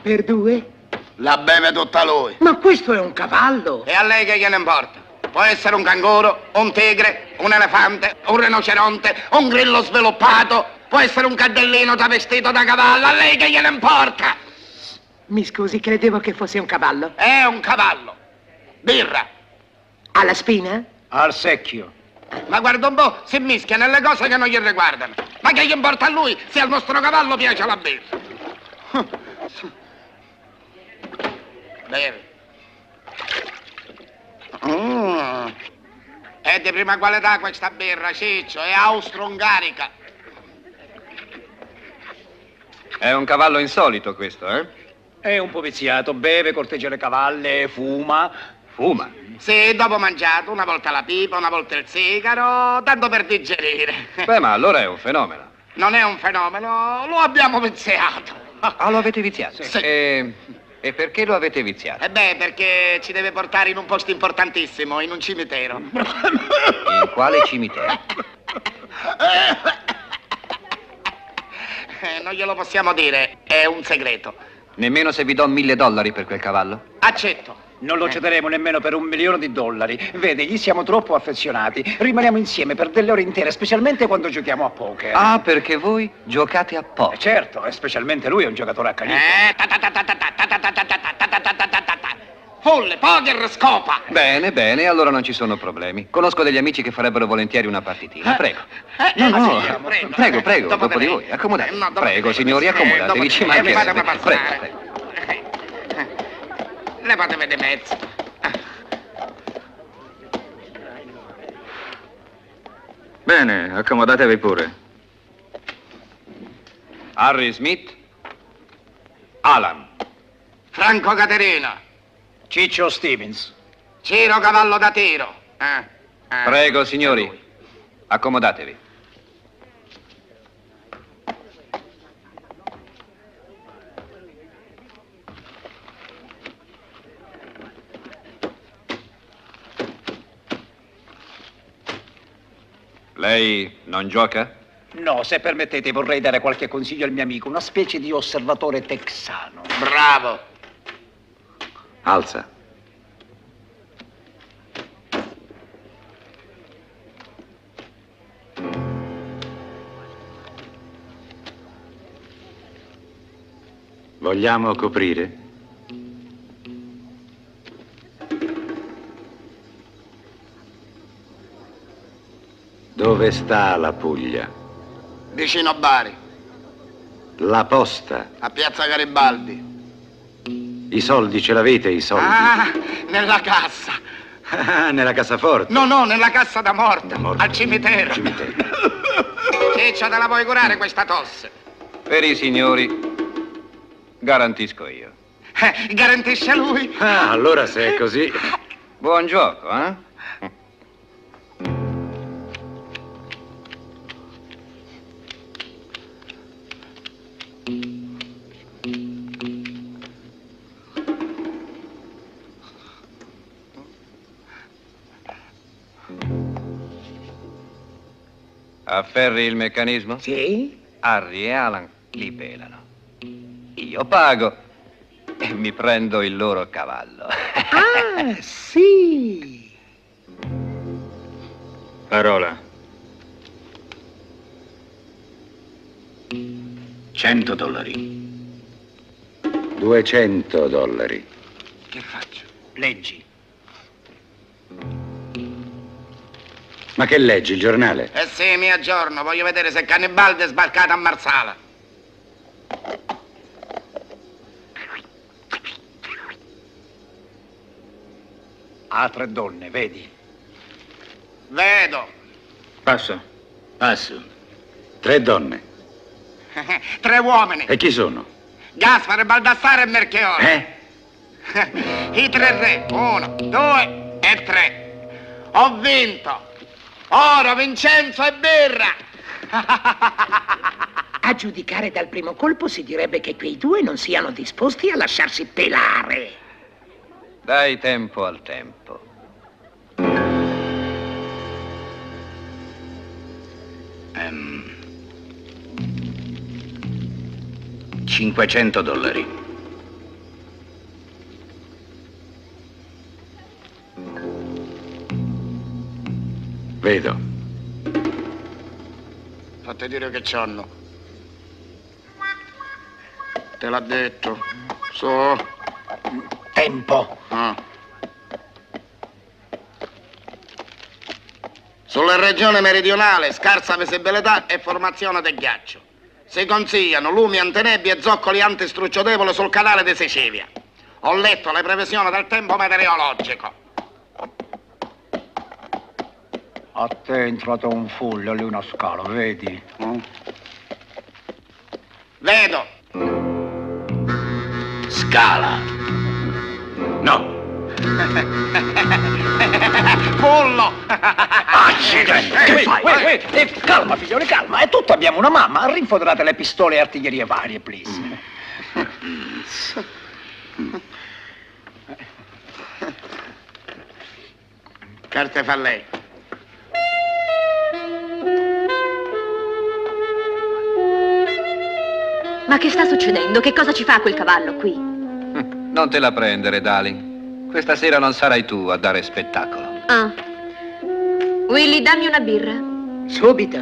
Per 2? La beve tutta lui. Ma questo è un cavallo. E a lei che gliene importa? Può essere un canguro, un tigre, un elefante, un rinoceronte, un grillo sviluppato. Può essere un cadellino travestito da cavallo. A lei che gliene importa? Mi scusi, credevo che fosse un cavallo. È un cavallo. Birra. Alla spina? Al secchio. Ma guarda un po', si mischia nelle cose che non gli riguardano. Ma che gli importa a lui se al nostro cavallo piace la birra? Bevi. È di prima qualità questa birra, Ciccio, è austro-ungarica. È un cavallo insolito questo, eh? È un po' viziato, beve, corteggia le cavalle, fuma. Fuma? Sì, dopo mangiato, una volta la pipa, una volta il sigaro, tanto per digerire. Beh, ma allora è un fenomeno. Non è un fenomeno, lo abbiamo viziato. Ah, lo avete viziato? Sì. E perché lo avete viziato? Perché ci deve portare in un posto importantissimo, in un cimitero. In quale cimitero? Non glielo possiamo dire, è un segreto. Nemmeno se vi do $1.000 per quel cavallo? Accetto. Non lo cederemo nemmeno per $1.000.000. Vede, gli siamo troppo affezionati. Rimaniamo insieme per delle ore intere, specialmente quando giochiamo a poker. Ah, perché voi giocate a poker? Certo, e specialmente lui è un giocatore accanito. Folle, poker, scopa. Bene, bene, allora non ci sono problemi. Conosco degli amici che farebbero volentieri una partitina. Prego. No, prego, dopo di voi. Accomodatevi. Prego, signori, accomodatevi. Ci mancherebbe. Prego. Levatevi di mezzo. Bene, accomodatevi pure. Harry Smith. Alan. Franco Caterina. Ciccio Stevens. Ciro Cavallo da tiro. Prego, signori. Accomodatevi. Lei non gioca? No, se permettete vorrei dare qualche consiglio al mio amico, una specie di osservatore texano. Bravo. Alza. Vogliamo coprire? Dove sta la Puglia? Vicino a Bari, La posta. a Piazza Garibaldi. I soldi ce l'avete, i soldi? Ah, nella cassa. Ah, nella cassaforte. No, nella cassa da morto. Al cimitero. Cimitero. Ciccio, te la puoi curare questa tosse? Per i signori, garantisco io. Garantisce lui? Ah, allora se è così... Buon gioco, eh? Afferri il meccanismo? Sì? Harry e Alan li pelano. Io pago e mi prendo il loro cavallo. Ah, sì. Parola. 100 dollari. 200 dollari. Che faccio? Leggi. Ma che leggi, il giornale? Eh sì, mi aggiorno. Voglio vedere se Cannibaldi è sbarcato a Marsala. Altre donne, vedi? Vedo. Passo. Passo. 3 donne. 3 uomini. E chi sono? Gaspare, Baldassare e Melchiorre. I 3 re. 1, 2 e 3. Ho vinto. Oro, Vincenzo e birra. A giudicare dal primo colpo si direbbe che quei due non siano disposti a lasciarsi pelare. Dai tempo al tempo. 500 dollari. Vedo. Fate dire che c'hanno. Te l'ha detto. Su. Tempo. Ah. Sulla regione meridionale, scarsa visibilità e formazione del ghiaccio. Si consigliano lumi antenebbie e zoccoli antistrucciodevole sul canale di Sicilia. Ho letto le previsioni del tempo meteorologico. A te è entrato un foglio lì una scala, vedi? Vedo. Scala. No. Pollo. Accidenti. Che fai? Calma, figlioli, calma. È tutto, abbiamo una mamma. Rinfoderate le pistole e artiglierie varie, please. Carte fa lei. Ma che sta succedendo? Che cosa ci fa quel cavallo qui? Non te la prendere, darling. Questa sera non sarai tu a dare spettacolo. Ah. Willy, dammi una birra. Subito.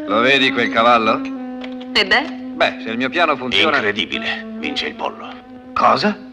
Lo vedi quel cavallo? E beh? Beh, se il mio piano funziona... Incredibile. Vince il pollo. Cosa?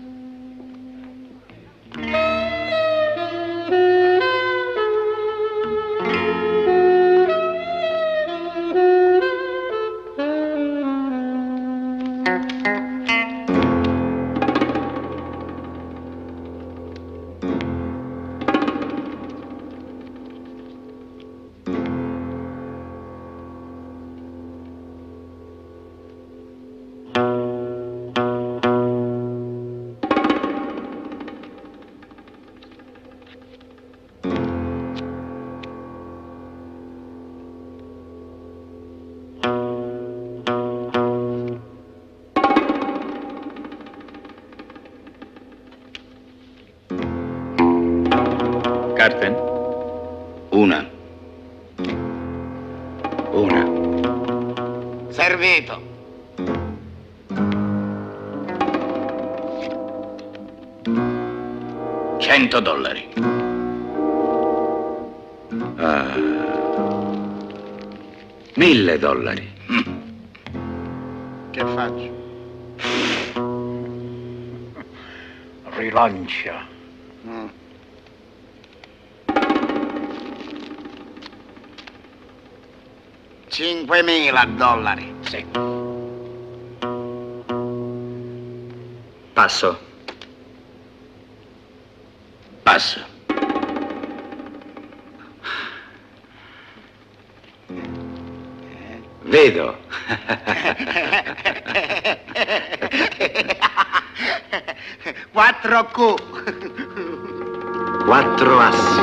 Carten? Una. Servito. $100. $1000. Che faccio? Rilancia. $5.000. Sì. Passo. Passo. Vedo. 4Q. 4 assi.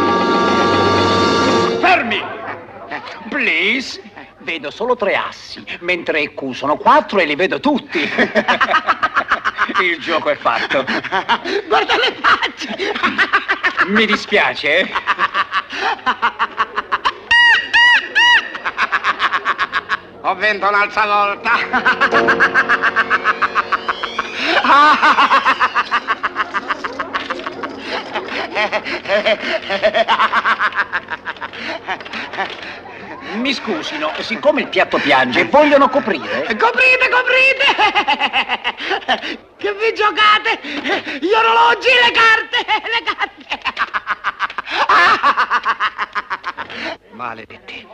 Fermi! Please. Vedo solo 3 assi, mentre Q sono 4 e li vedo tutti. Il gioco è fatto. Guarda le facce. Mi dispiace. Ho vinto un'altra volta. Mi scusino, siccome il piatto piange, vogliono coprire? Coprite! Che vi giocate? Gli orologi, le carte! Maledetti.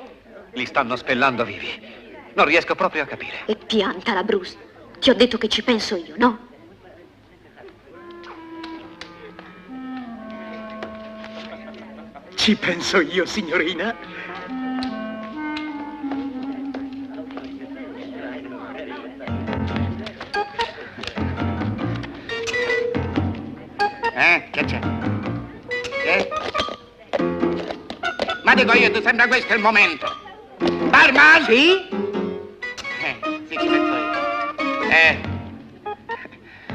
Li stanno spellando vivi. Non riesco proprio a capire. E piantala, Bruce. Ti ho detto che ci penso io, no? Ci penso io, signorina. Che c'è? Ma dico io, ti sembra questo il momento? Barman? Sì? Sì, ci penso io.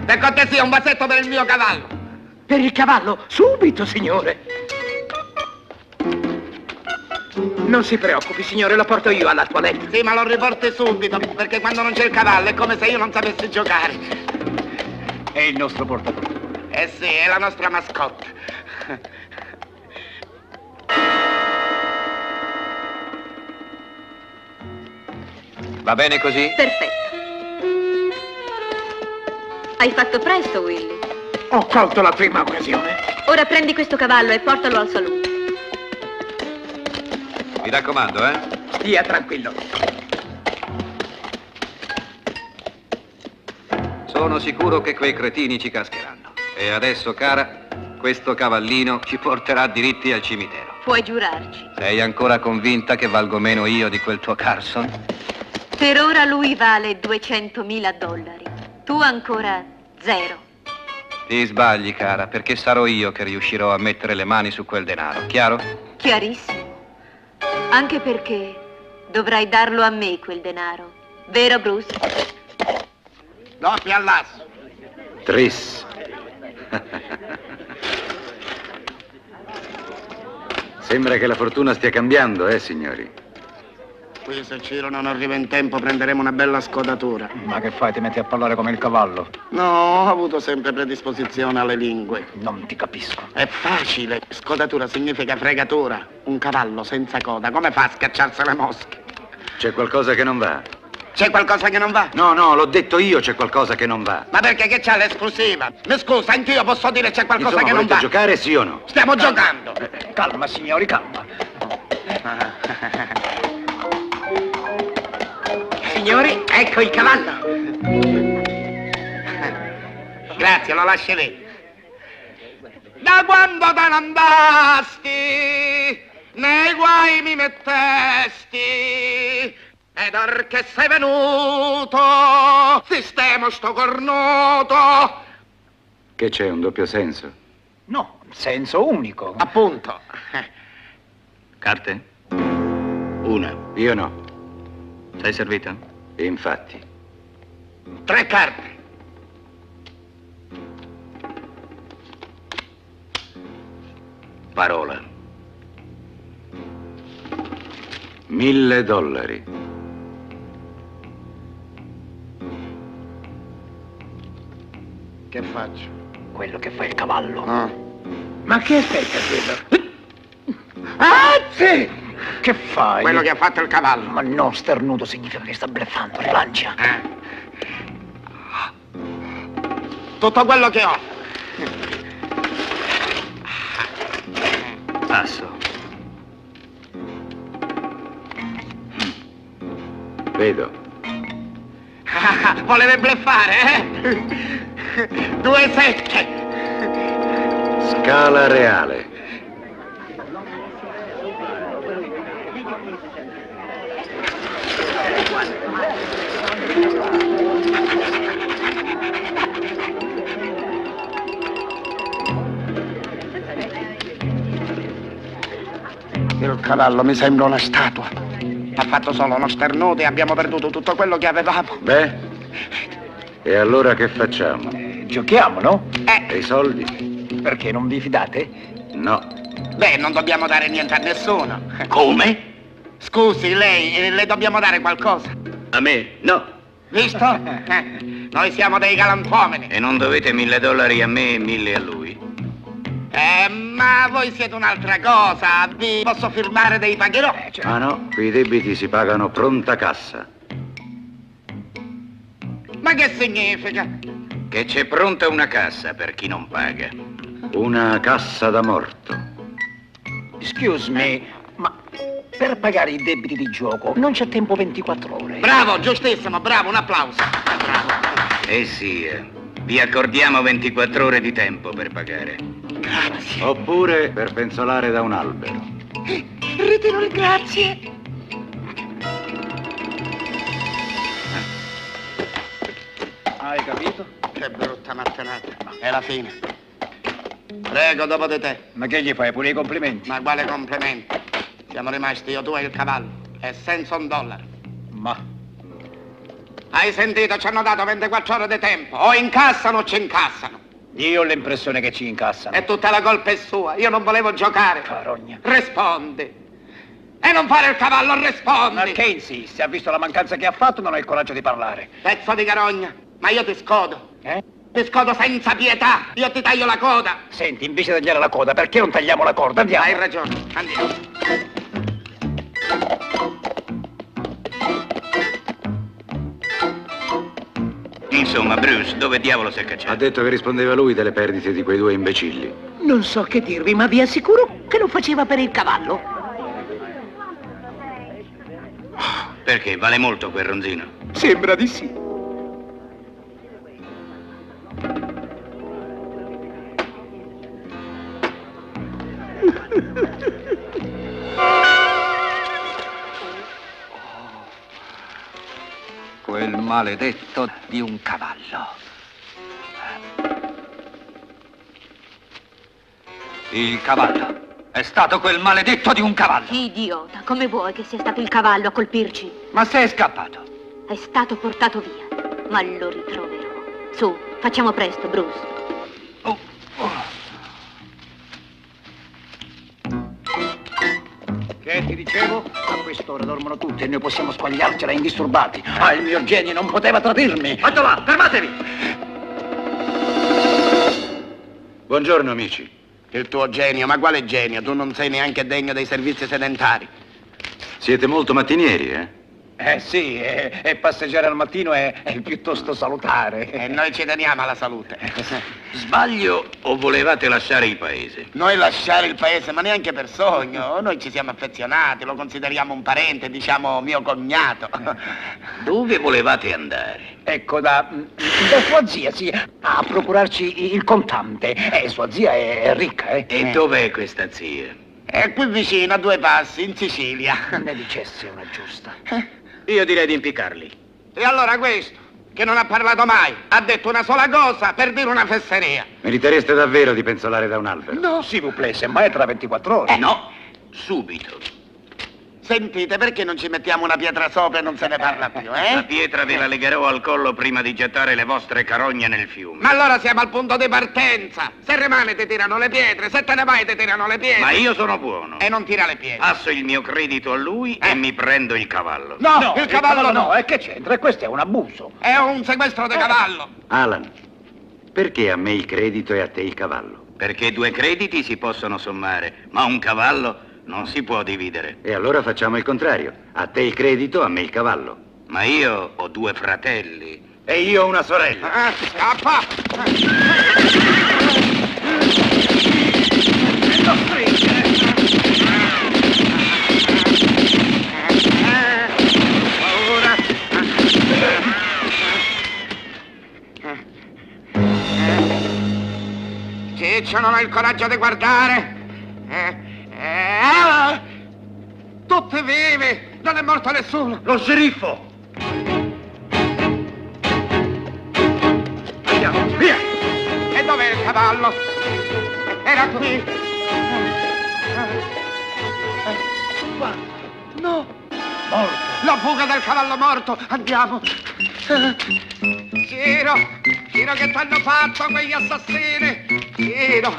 Per cortesia, un vasetto per il mio cavallo. Per il cavallo? Subito, signore. Non si preoccupi, signore, lo porto io alla toilette. Sì, ma lo riporti subito, perché quando non c'è il cavallo è come se io non sapessi giocare. È il nostro portatore. Eh sì, è la nostra mascotte. Va bene così? Perfetto. Hai fatto presto, Willy. Ho colto la prima occasione. Ora prendi questo cavallo e portalo al saloon. Mi raccomando, Stia tranquillo. Sono sicuro che quei cretini ci cascheranno. E adesso, cara, questo cavallino ci porterà diritti al cimitero. Puoi giurarci. Sei ancora convinta che valgo meno io di quel tuo Carson? Per ora lui vale $200.000. Tu ancora 0. Ti sbagli, cara, perché sarò io che riuscirò a mettere le mani su quel denaro, chiaro? Chiarissimo. Anche perché dovrai darlo a me quel denaro. Vero, Bruce? Doppia all'asso. Tris. Sembra che la fortuna stia cambiando, signori? Qui se Ciro non arriva in tempo prenderemo una bella scodatura. Ma che fai, ti metti a parlare come il cavallo? No, ho avuto sempre predisposizione alle lingue. Non ti capisco. È facile. Scodatura significa fregatura. Un cavallo senza coda, come fa a scacciarsi le mosche? C'è qualcosa che non va? C'è qualcosa che non va? No, l'ho detto io, c'è qualcosa che non va. Ma perché che c'ha l'esclusiva? Mi scusa, anch'io posso dire c'è qualcosa che non va. Volete giocare, sì o no? Stiamo giocando. Calma, signori, calma. Signori, ecco il cavallo. Grazie, lo lasci lì. Da quando te ne andasti, nei guai mi mettesti, ed or che sei venuto, sistemo sto cornuto. Che c'è, un doppio senso? No, senso unico. Appunto. Carte? Una. Io no. Sei servita? Infatti. 3 carte. Parola. $1000. Che faccio? Quello che fa il cavallo. Ma che aspetta quello? Ah, sì! Che fai? Quello che ha fatto il cavallo. Ma no, starnuto significa che sta bleffando, rilancia. Tutto quello che ho. Passo. Vedo. Voleva bleffare, eh? 2-7. Scala reale. Il cavallo mi sembra una statua. Ha fatto solo uno starnuto e abbiamo perduto tutto quello che avevamo. Beh, e allora che facciamo? Giochiamo, no? E i soldi? Perché non vi fidate? No. Beh, non dobbiamo dare niente a nessuno. Come? Scusi, lei, le dobbiamo dare qualcosa. A me? No. Visto? Noi siamo dei galantuomini. E non dovete $1000 a me e 1000 a lui? Ma voi siete un'altra cosa. Vi posso firmare dei pagherò. Ah no, qui i debiti si pagano pronta cassa. Ma che significa? Che c'è pronta una cassa per chi non paga. Una cassa da morto. Excuse me, ma per pagare i debiti di gioco non c'è tempo 24 ore. Bravo, giustissimo, bravo, un applauso. Bravo. Sì, vi accordiamo 24 ore di tempo per pagare. Grazie. Oppure per penzolare da un albero. Ritiro il grazie. Hai capito? Che brutta mattinata. È la fine. Prego, dopo di te. Ma che gli fai? Pure i complimenti? Ma quale complimenti? Siamo rimasti io, tu e il cavallo. E senza $1. Ma... Hai sentito? Ci hanno dato 24 ore di tempo. O incassano o ci incassano. Io ho l'impressione che ci incassano. E tutta la colpa è sua. Io non volevo giocare. Carogna. Rispondi. E non fare il cavallo, rispondi. Ma che insisti? Ha visto la mancanza che ha fatto, non ha il coraggio di parlare. Pezzo di carogna. Ma io ti scodo. Ti scodo senza pietà. Io ti taglio la coda. Senti, invece di tagliare la coda, perché non tagliamo la corda? Andiamo. Hai ragione. Andiamo. Insomma, Bruce, dove diavolo si è cacciato? Ha detto che rispondeva lui delle perdite di quei due imbecilli. Non so che dirvi, ma vi assicuro che lo faceva per il cavallo. Perché? Vale molto quel ronzino? Sembra di sì. Quel maledetto di un cavallo. Il cavallo. È stato quel maledetto di un cavallo. Idiota, come vuoi che sia stato il cavallo a colpirci? Ma sei scappato. È stato portato via, ma lo ritroverò. Su, facciamo presto, Bruce. Che ti dicevo? A quest'ora dormono tutti e noi possiamo squagliarcela indisturbati. Ah, il mio genio non poteva tradirmi. Fatto là, fermatevi! Buongiorno, amici. Il tuo genio, ma quale genio? Tu non sei neanche degno dei servizi sedentari. Siete molto mattinieri, eh? Sì, e passeggiare al mattino è piuttosto salutare. E noi ci teniamo alla salute. Sbaglio o volevate lasciare il paese? Noi lasciare il paese, ma neanche per sogno. Noi ci siamo affezionati, lo consideriamo un parente, diciamo mio cognato. Dove volevate andare? Ecco, da sua zia, sì, a procurarci il contante. Sua zia è ricca, eh? E dov'è questa zia? È qui vicino, a 2 passi, in Sicilia. Ne dicesse una giusta. Io direi di impiccarli. E allora questo, che non ha parlato mai, ha detto una sola cosa per dire una fesseria. Meritereste davvero di penzolare da un albero? No, s'il vous plaît, semmai tra 24 ore. No, subito. Sentite, perché non ci mettiamo una pietra sopra e non se ne parla più, La pietra ve la legherò al collo prima di gettare le vostre carogne nel fiume. Ma allora siamo al punto di partenza. Se rimane ti tirano le pietre, se te ne vai ti tirano le pietre. Ma io sono buono. E non tira le pietre. Passo il mio credito a lui e mi prendo il cavallo. No, il cavallo no. E che c'entra? Questo è un abuso. È un sequestro di cavallo. Alan, perché a me il credito e a te il cavallo? Perché 2 crediti si possono sommare, ma un cavallo Non si può dividere. E allora facciamo il contrario. A te il credito, a me il cavallo. Ma io ho 2 fratelli. E io ho una sorella. Scappa! Paura! Ciccio, non hai il coraggio di guardare? Tutti vivi! Non è morto nessuno! Lo sceriffo! Andiamo, via! E dov'è il cavallo? Era qui! No! Morto! La fuga del cavallo morto! Andiamo! Ciro! Ciro, che t'hanno fatto quegli assassini? Ciro!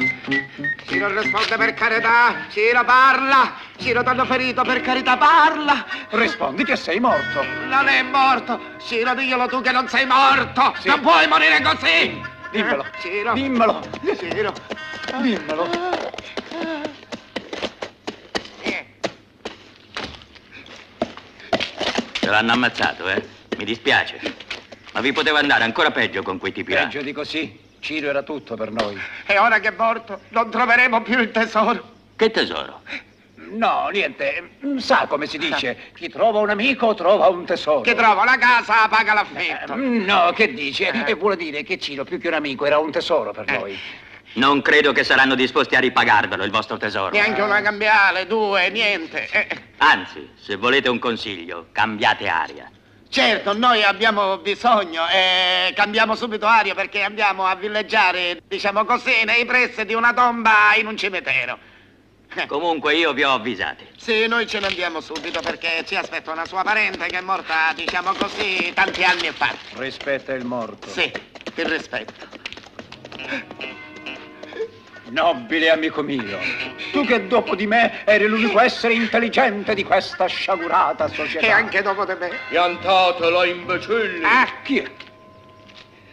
Ciro, risponde per carità! Ciro, parla! Ciro, t'hanno ferito, per carità, parla! Rispondi che sei morto! Non è morto! Ciro, diglielo tu che non sei morto! Sì. Non puoi morire così! Dimmelo! Ciro! Dimmelo! Ciro! Dimmelo! Ce l'hanno ammazzato, eh? Mi dispiace. Ma vi poteva andare ancora peggio con quei tipi là. Peggio di così. Ciro era tutto per noi. E ora che è morto, non troveremo più il tesoro. Che tesoro? No, niente. Sa come si dice? Chi trova un amico trova un tesoro. Chi trova una casa paga l'affitto. No, che dice? E vuole dire che Ciro, più che un amico, era un tesoro per noi. Non credo che saranno disposti a ripagarvelo, il vostro tesoro. Neanche una cambiale, 2, niente. Anzi, se volete un consiglio, cambiate aria. Certo, noi abbiamo bisogno e cambiamo subito aria perché andiamo a villeggiare, diciamo così, nei pressi di una tomba in un cimitero. Comunque io vi ho avvisati. Sì, noi ce ne andiamo subito perché ci aspetta una sua parente che è morta, diciamo così, tanti anni fa. Rispetta il morto. Sì, ti rispetto. Nobile amico mio, tu che dopo di me eri l'unico essere intelligente di questa sciagurata società. E anche dopo di me. Piantatela, imbecilli! Chi è?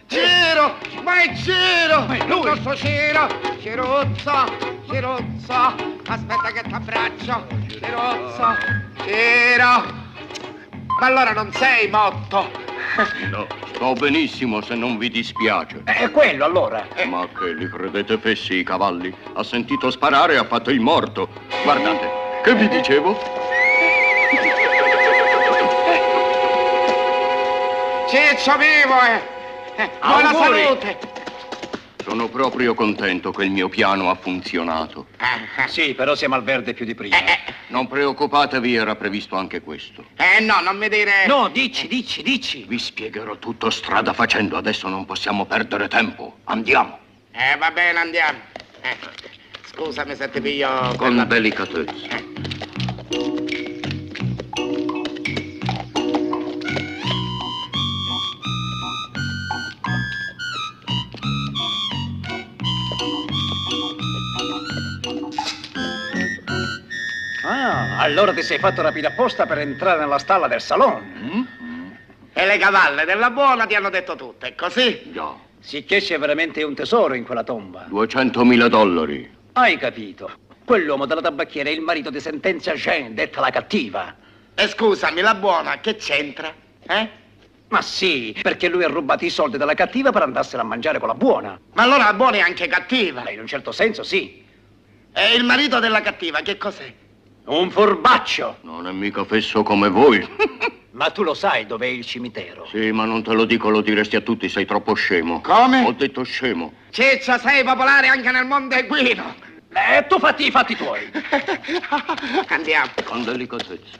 Ciro! Ma è Ciro! Il nostro Ciro! Ciruzzo! Aspetta che t'abbraccio! Ciruzzo! Ciro! Ma allora non sei morto! No, sto benissimo se non vi dispiace. È quello allora. Ma che li credete fessi i cavalli? Ha sentito sparare e ha fatto il morto. Guardate, che vi dicevo? Ciccio vivo, buona Auguri. salute! Sono proprio contento che il mio piano ha funzionato. Sì, però siamo al verde più di prima. Non preoccupatevi, era previsto anche questo. No, non mi dire... No, dici. Vi spiegherò tutto strada facendo, adesso non possiamo perdere tempo. Andiamo. Va bene, andiamo. Scusami se ti piglio... Con delicatezza. Ah, allora ti sei fatto rapire apposta per entrare nella stalla del salone. E le cavalle della buona ti hanno detto tutto, è così? Già. Sicché c'è veramente un tesoro in quella tomba. $200.000. Hai capito? Quell'uomo della tabacchiera è il marito di Sentenzia Jean, detta la cattiva. E scusami, la buona, che c'entra? Ma sì, perché lui ha rubato i soldi della cattiva per andarsela a mangiare con la buona. Ma allora la buona è anche cattiva? In un certo senso, sì. E il marito della cattiva, che cos'è? Un furbaccio. Non è mica fesso come voi. Ma tu lo sai dov'è il cimitero? Sì, ma non te lo dico, lo diresti a tutti, sei troppo scemo. Come? Ho detto scemo. Ciccio, sei popolare anche nel mondo equino. Tu fatti i fatti tuoi. Andiamo. Con delicatezza.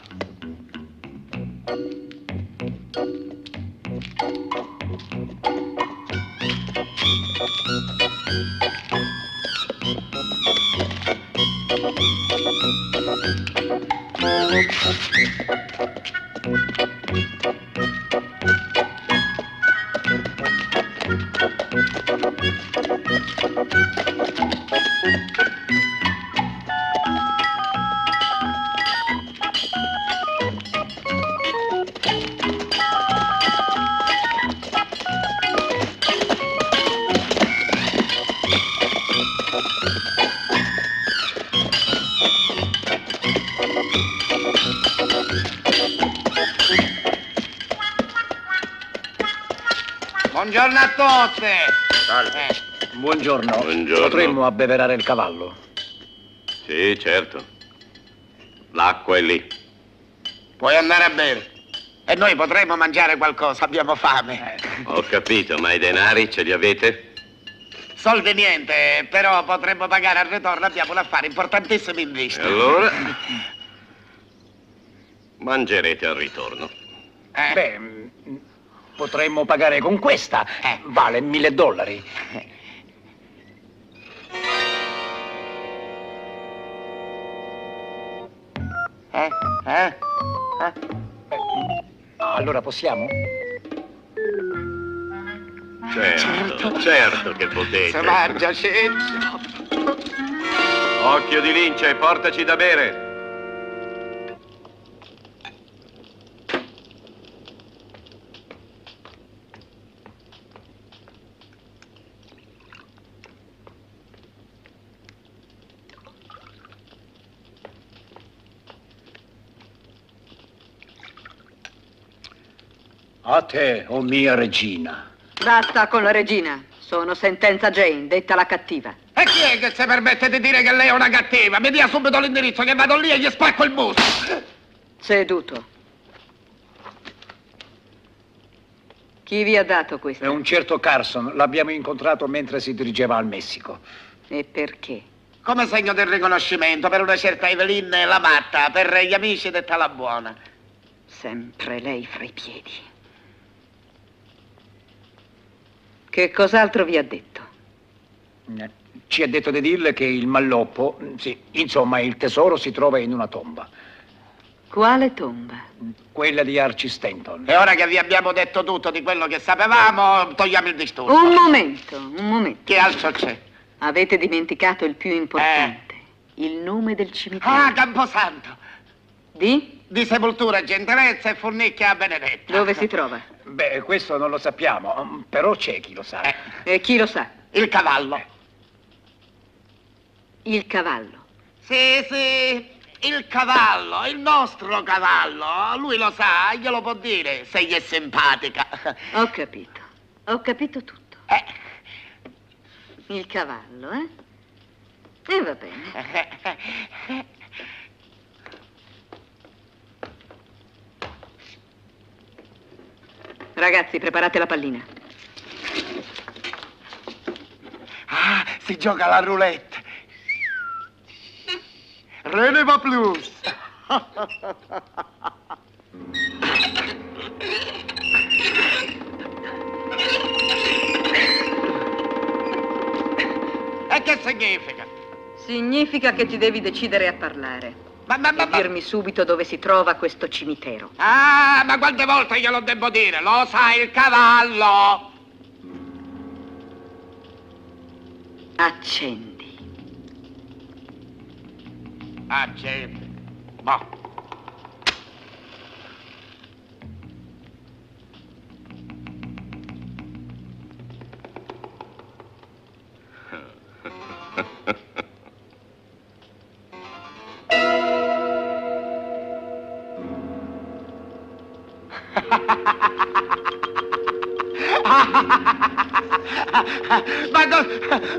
Buongiorno a tutti. Salve. Buongiorno. Buongiorno. Potremmo abbeverare il cavallo? Sì, certo. L'acqua è lì. Puoi andare a bere. E noi potremmo mangiare qualcosa, abbiamo fame. Ho capito, ma i denari ce li avete? Soldi niente, però potremmo pagare al ritorno, abbiamo un affare importantissimo in vista. E allora? Mangerete al ritorno. Beh, potremmo pagare con questa. Vale $1000. Allora possiamo? Certo che potete. Si mangia, sì. Occhio di lince, portaci da bere. A te, o mia regina. Basta con la regina. Sono sentenza Jane, detta la cattiva. E chi è che si permette di dire che lei è una cattiva? Mi dia subito l'indirizzo che vado lì e gli spacco il muso. Seduto. Chi vi ha dato questo? È un certo Carson. L'abbiamo incontrato mentre si dirigeva al Messico. E perché? Come segno del riconoscimento per una certa Evelyn la matta, per gli amici detta la buona. Sempre lei fra i piedi. Che cos'altro vi ha detto? Ci ha detto di dirle che il malloppo, sì, insomma, il tesoro si trova in una tomba. Quale tomba? Quella di Archie Stanton. E ora che vi abbiamo detto tutto di quello che sapevamo, togliamo il disturbo. Un momento. Che altro c'è? Avete dimenticato il più importante. Il nome del cimitero. Ah, Camposanto. Di? Di Sepoltura, Gentilezza e Fornicchia Benedetta. Dove si trova? Beh, questo non lo sappiamo, però c'è chi lo sa. E chi lo sa? Il cavallo. Il cavallo? Sì, il cavallo, il nostro cavallo. Lui lo sa, glielo può dire, se gli è simpatica. Ho capito tutto. Il cavallo, eh? E va bene. Ragazzi, preparate la pallina. Ah, si gioca alla roulette. Reneva plus. E che significa? Significa che ti devi decidere a parlare. Ma. E dirmi subito dove si trova questo cimitero. Ah, ma quante volte glielo devo dire? Lo sa il cavallo. Accendi. Boh.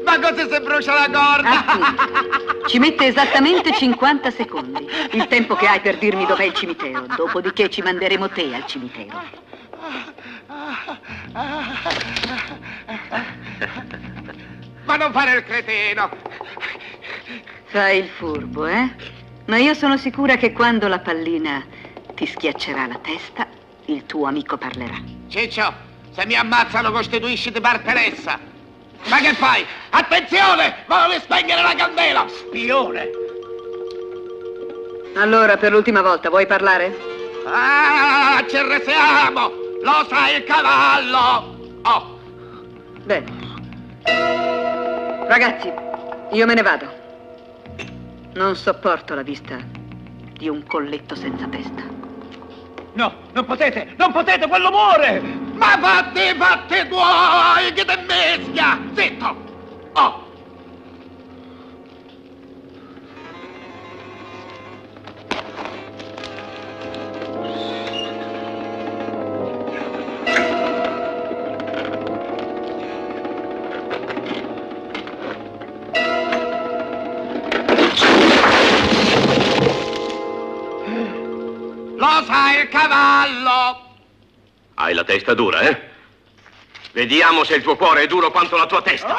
Ma così si brucia la corda? Ci mette esattamente 50 secondi. Il tempo che hai per dirmi dov'è il cimitero. Dopodiché ci manderemo te al cimitero. Ma non fare il cretino. Fai il furbo, eh? Ma io sono sicura che quando la pallina ti schiaccerà la testa, il tuo amico parlerà. Ciccio, se mi ammazzano costituisciti parteressa. Ma che fai? Attenzione! Voglio spegnere la candela! Spione! Allora, per l'ultima volta, vuoi parlare? Ah, ci resiamo! Lo sa il cavallo! Oh! Bene. Ragazzi, io me ne vado. Non sopporto la vista di un colletto senza testa. No, non potete, quello muore! Ma fatti tuoi, che te meschia! Zitto! Oh! lo sai il cavallo? Hai la testa dura, eh? Vediamo se il tuo cuore è duro quanto la tua testa.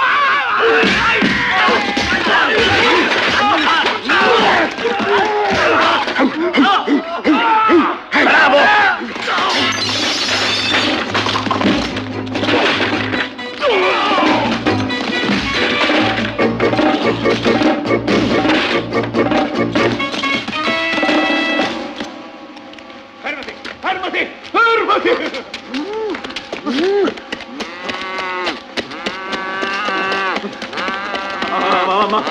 Bravo! Fermati! Fermati! Fermati! Mamma!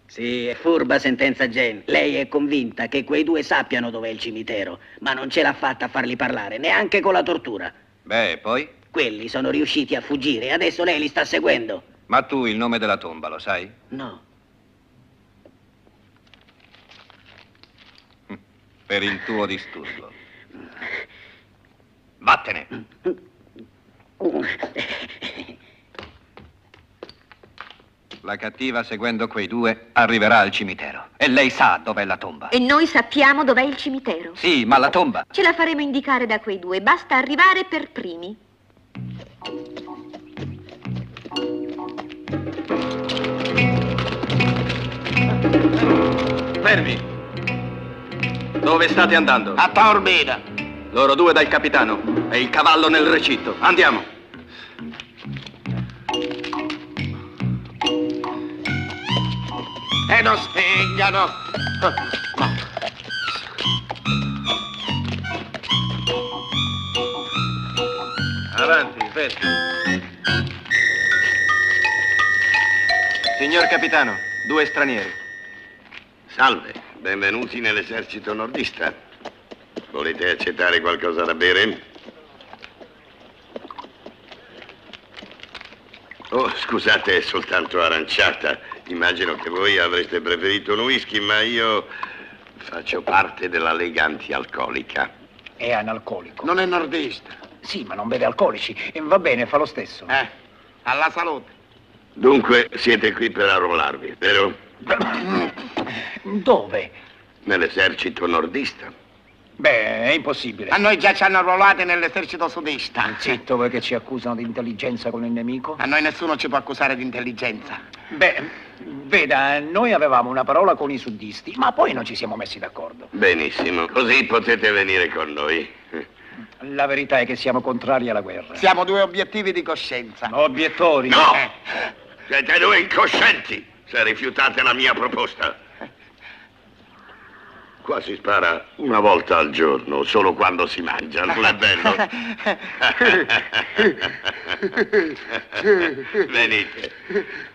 Sì, è furba sentenza Jane. Lei è convinta che quei due sappiano dov'è il cimitero, ma non ce l'ha fatta a farli parlare, neanche con la tortura. Beh, poi? Quelli sono riusciti a fuggire e adesso lei li sta seguendo. Ma tu il nome della tomba lo sai? No. Per il tuo disturbo. Vattene. La cattiva, seguendo quei due, arriverà al cimitero. E lei sa dov'è la tomba. E noi sappiamo dov'è il cimitero. Sì, ma la tomba. Ce la faremo indicare da quei due, basta arrivare per primi. Fermi! Dove state andando? A Taormina. Loro due dal capitano e il cavallo nel recinto. Andiamo! E non spigliano. Avanti, fermi. Signor capitano, due stranieri. Salve, benvenuti nell'esercito nordista. Volete accettare qualcosa da bere? Oh, scusate, è soltanto aranciata. Immagino che voi avreste preferito un whisky, ma io faccio parte della Lega Antialcolica. È analcolico. Non è nordista. Sì, ma non beve alcolici. E va bene, fa lo stesso. Alla salute. Dunque, siete qui per arruolarvi, vero? Dove? Nell'esercito nordista. Beh, è impossibile. A noi già ci hanno arruolati nell'esercito sudista. Zitto, voi che ci accusano di intelligenza con il nemico? A noi nessuno ci può accusare di intelligenza. Beh, veda, noi avevamo una parola con i suddisti, ma poi non ci siamo messi d'accordo. Benissimo, così potete venire con noi. La verità è che siamo contrari alla guerra. Siamo due obiettivi di coscienza. Obiettori? No! Siete due incoscienti se rifiutate la mia proposta. Qua si spara una volta al giorno, solo quando si mangia, non è bello? Venite,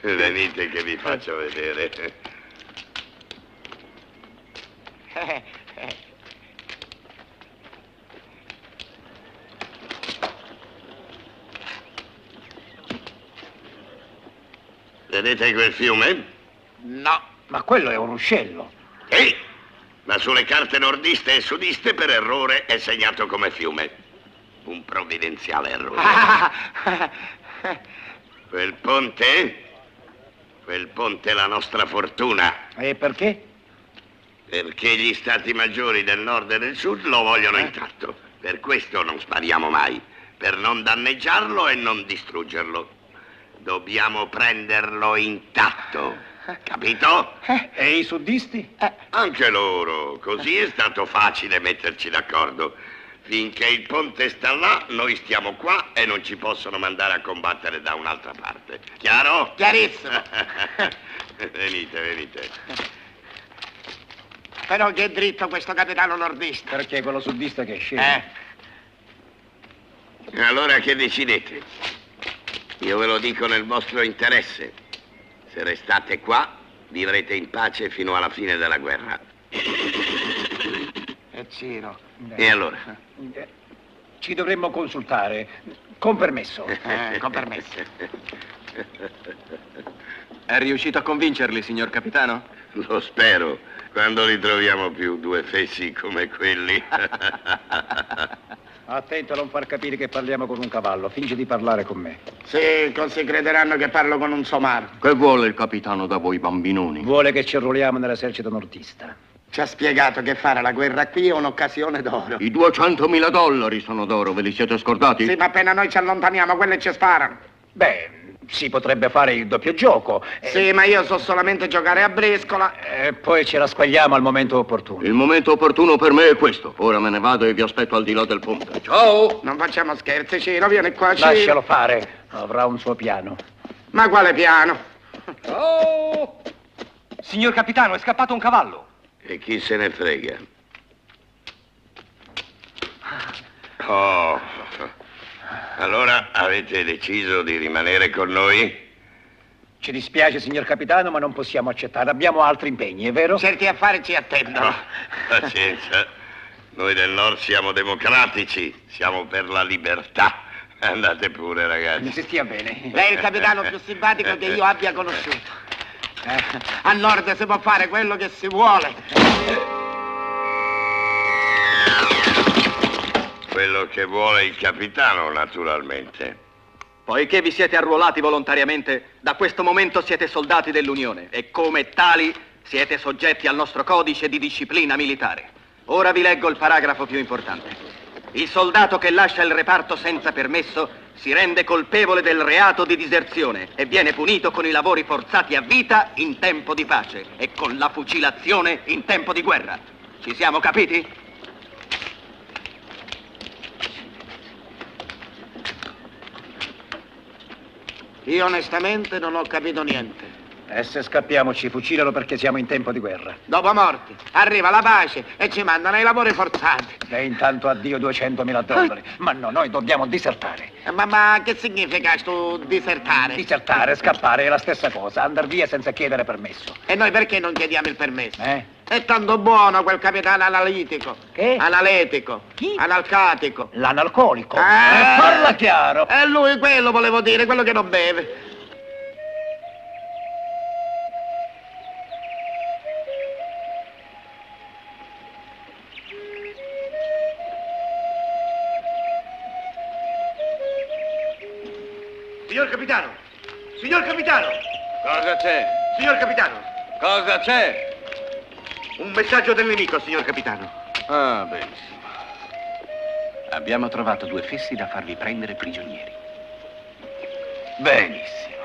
venite che vi faccio vedere. Vedete quel fiume? No. Ma quello è un ruscello. Sì, ma sulle carte nordiste e sudiste per errore è segnato come fiume. Un provvidenziale errore. Quel ponte è la nostra fortuna. E perché? Perché gli stati maggiori del nord e del sud lo vogliono intatto. Per questo non spariamo mai, per non danneggiarlo e non distruggerlo. Dobbiamo prenderlo intatto, capito? E i suddisti? Anche loro, così è stato facile metterci d'accordo. Finché il ponte sta là, noi stiamo qua e non ci possono mandare a combattere da un'altra parte. Chiaro? Chiarissimo. Venite, venite. Però che è dritto questo capitano nordista. Perché è quello suddista che scende. Allora che decidete? Io ve lo dico nel vostro interesse. Se restate qua, vivrete in pace fino alla fine della guerra. E Ciro. E allora? Ci dovremmo consultare. Con permesso. Con permesso. È riuscito a convincerli, signor capitano? Lo spero, quando ritroviamo più due fessi come quelli. Attento a non far capire che parliamo con un cavallo. Fingi di parlare con me. Sì, così crederanno che parlo con un somaro. Che vuole il capitano da voi bambinoni? Vuole che ci arruoliamo nell'esercito nordista. Ci ha spiegato che fare la guerra qui è un'occasione d'oro. I 200.000 dollari sono d'oro, ve li siete scordati? Sì, ma appena noi ci allontaniamo, quelle ci sparano. Beh, si potrebbe fare il doppio gioco. Sì, ma io so solamente giocare a briscola. E poi ce la squagliamo al momento opportuno. Il momento opportuno per me è questo. Ora me ne vado e vi aspetto al di là del ponte. Ciao! Non facciamo scherzi, Ciro, vieni qua, Ciro. Lascialo fare, avrà un suo piano. Ma quale piano? Oh! Signor capitano, è scappato un cavallo. E chi se ne frega? Oh, allora avete deciso di rimanere con noi? Ci dispiace, signor capitano, ma non possiamo accettare. Abbiamo altri impegni, è vero? Certi affari ci attendono. Pazienza. Noi del Nord siamo democratici, siamo per la libertà. Andate pure, ragazzi. Mi si stia bene. Lei è il capitano più simpatico che io abbia conosciuto. A Nord si può fare quello che si vuole. Quello che vuole il capitano, naturalmente. Poiché vi siete arruolati volontariamente, da questo momento siete soldati dell'Unione e come tali siete soggetti al nostro codice di disciplina militare. Ora vi leggo il paragrafo più importante. Il soldato che lascia il reparto senza permesso si rende colpevole del reato di diserzione e viene punito con i lavori forzati a vita in tempo di pace e con la fucilazione in tempo di guerra. Ci siamo capiti? Io onestamente non ho capito niente. E se scappiamo ci fucilano perché siamo in tempo di guerra. Dopo morti, arriva la pace e ci mandano ai lavori forzati. E intanto addio 200.000 dollari. Ma no, noi dobbiamo disertare. Ma che significa sto disertare? Disertare, scappare è la stessa cosa. Andar via senza chiedere permesso. E noi perché non chiediamo il permesso? È tanto buono quel capitano analitico. Che? Analetico. Chi? Analcatico. L'analcolico. Parla chiaro. E lui quello volevo dire, quello che non beve. Signor capitano! Signor capitano! Cosa c'è? Signor capitano! Cosa c'è? Un messaggio del nemico, signor capitano. Ah, benissimo. Abbiamo trovato due fessi da farvi prendere prigionieri. Benissimo.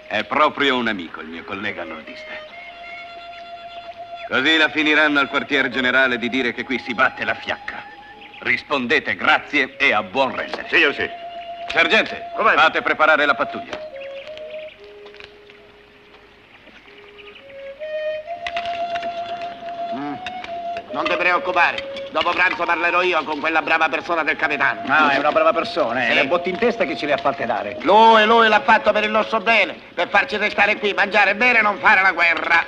È proprio un amico, il mio collega nordista. Così la finiranno al quartier generale di dire che qui si batte la fiacca. Rispondete grazie e a buon rendere. Sì, io sì. Sergente, fate preparare la pattuglia. Non ti preoccupare. Dopo pranzo parlerò io con quella brava persona del capitano. Ah, è una brava persona, Sì. Le botte in testa che ce le ha fatte dare. Lui l'ha fatto per il nostro bene, per farci restare qui, mangiare, bere e non fare la guerra.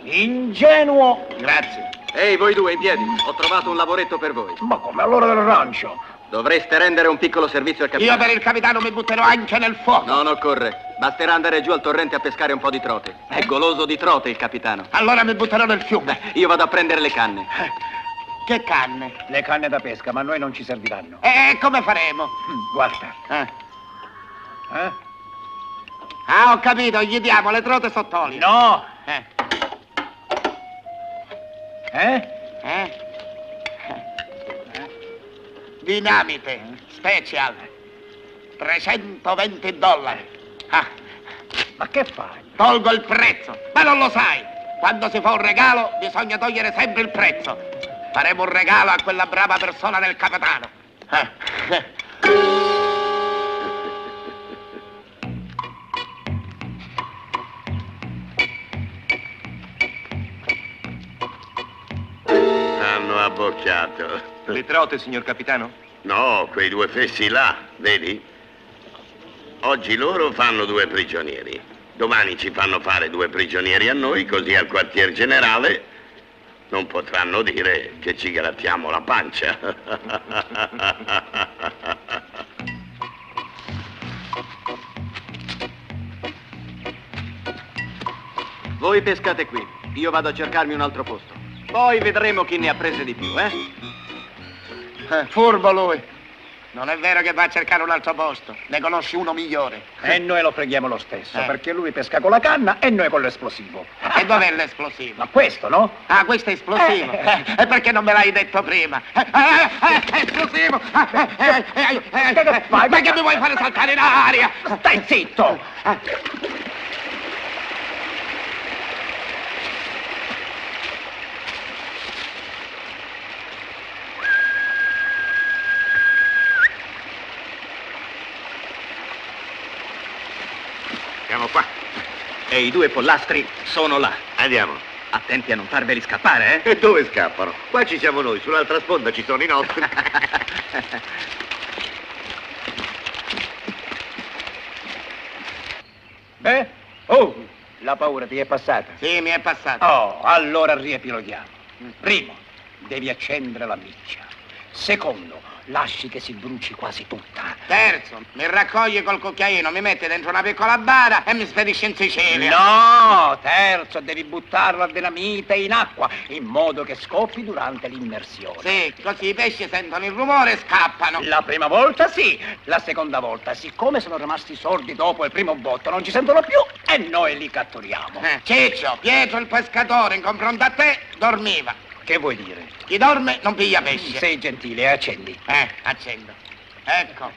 Ingenuo! Grazie. Ehi, voi due in piedi, ho trovato un lavoretto per voi. Ma come all'ora del rancio? Dovreste rendere un piccolo servizio al capitano. Io per il capitano mi butterò anche nel fuoco. Non occorre. Basterà andare giù al torrente a pescare un po' di trote. È goloso di trote il capitano. Allora mi butterò nel fiume. Io vado a prendere le canne. Che canne? Le canne da pesca, ma a noi non ci serviranno. E come faremo? Guarda. Ah, ho capito, gli diamo le trote sott'olio. No! Dinamite, special, $320. Ah. Ma che fai? Tolgo il prezzo, ma non lo sai. Quando si fa un regalo bisogna togliere sempre il prezzo. Faremo un regalo a quella brava persona del capitano. Hanno abbocciato. Le trote, signor capitano? No, quei due fessi là, vedi? Oggi loro fanno due prigionieri. Domani ci fanno fare due prigionieri a noi, così al quartier generale non potranno dire che ci grattiamo la pancia. Voi pescate qui, io vado a cercarmi un altro posto. Poi vedremo chi ne ha prese di più, eh? Furbo lui. Non è vero che va a cercare un altro posto. Ne conosci uno migliore. E noi lo preghiamo lo stesso, perché lui pesca con la canna e noi con l'esplosivo. E dov'è l'esplosivo? Ma questo, no? Ah, questo è esplosivo. E perché non me l'hai detto prima? È esplosivo. Ma che mi vuoi fare saltare in aria? Stai zitto! Siamo qua. E i due pollastri sono là. Andiamo. Attenti a non farveli scappare, eh? E dove scappano? Qua ci siamo noi, sull'altra sponda ci sono i nostri. Oh, la paura ti è passata? Sì, mi è passata. Oh, allora riepiloghiamo. Primo, devi accendere la miccia. Secondo, lasci che si bruci quasi tutta. Terzo, mi raccoglie col cucchiaino, mi mette dentro una piccola bara e mi spedisce in Sicilia. No, terzo, devi buttarlo a dinamite in acqua, in modo che scoppi durante l'immersione. Sì, così i pesci sentono il rumore e scappano. La prima volta sì, la seconda volta, siccome sono rimasti sordi dopo il primo botto, non ci sentono più e noi li catturiamo. Ciccio, Pietro il pescatore in confronto a te dormiva. Che vuoi dire? Chi dorme non piglia pesce. Sei gentile, accendi. Accendo. Ecco.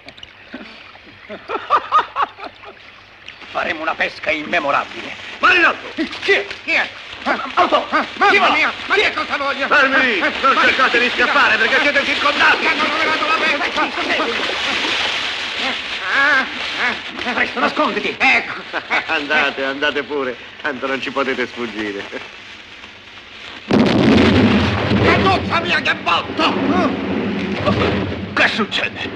Faremo una pesca immemorabile. Marinotto! Chi è? Chi è? Mamma mia, ma che cosa voglio? Fermi! Non cercate di scappare perché siete circondati! Hanno rovinato la pesca! Presto, nasconditi! Ecco! Andate pure, tanto non ci potete sfuggire. Cazzo mia, che botto! Che succede?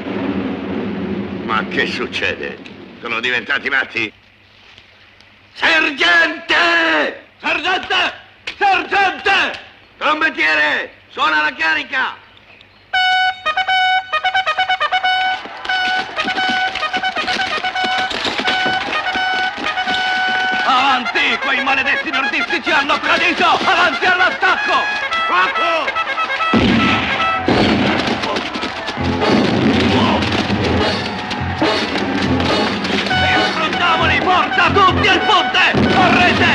Ma che succede? Sono diventati matti? Sergente! Sergente! Sergente! Trombettiere! Suona la carica! Avanti! Quei maledetti nordisti ci hanno tradito! Avanti all'attacco! Fuoco! Sfruttiamoli! Porta tutti al ponte! Correte!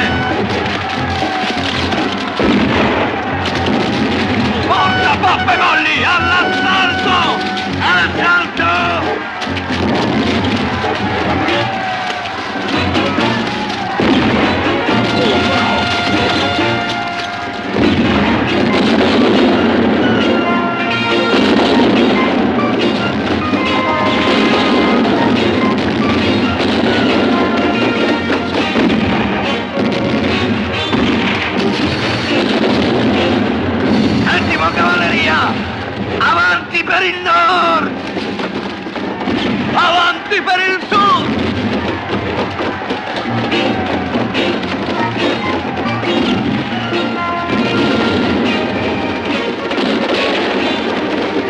Porta pappe molli! All'assalto! All'assalto! Settima cavalleria! Avanti per il nord! Avanti per il sud!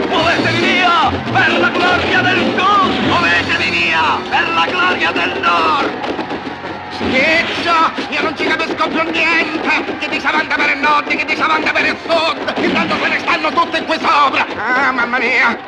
Muovetevi via per la gloria del sud! Muovetevi via per la gloria del nord! Schizzo! Io non ci capisco più niente! Chi dice avanti per il nord, chi dice avanti per il sud! Intanto se ne stanno tutte qui sopra! Ah, mamma mia!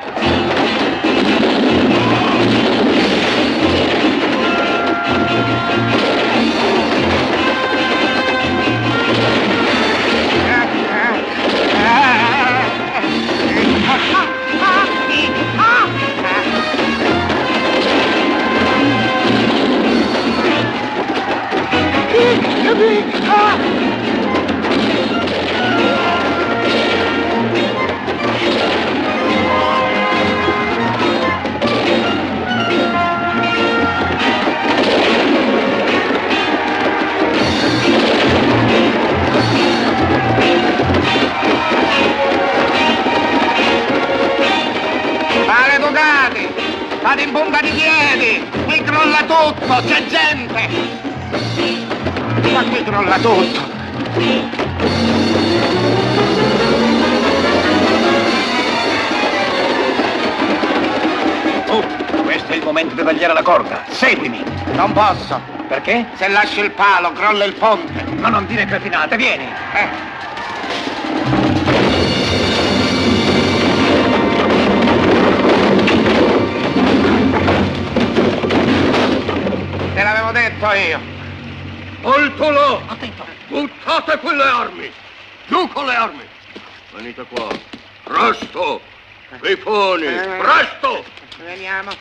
Maleducati! Fate in punta di piedi! Qui crolla tutto, c'è gente! Ma qui crolla tutto! Oh, questo è il momento di tagliare la corda. Seguimi! Non posso! Perché? Se lasci il palo, crolla il ponte. Ma non dire cretinate, vieni. Te l'avevo detto io. Alto là! Attento! Buttate quelle armi! Giù con le armi! Venite qua. Presto! Pifoni! Presto! Veniamo.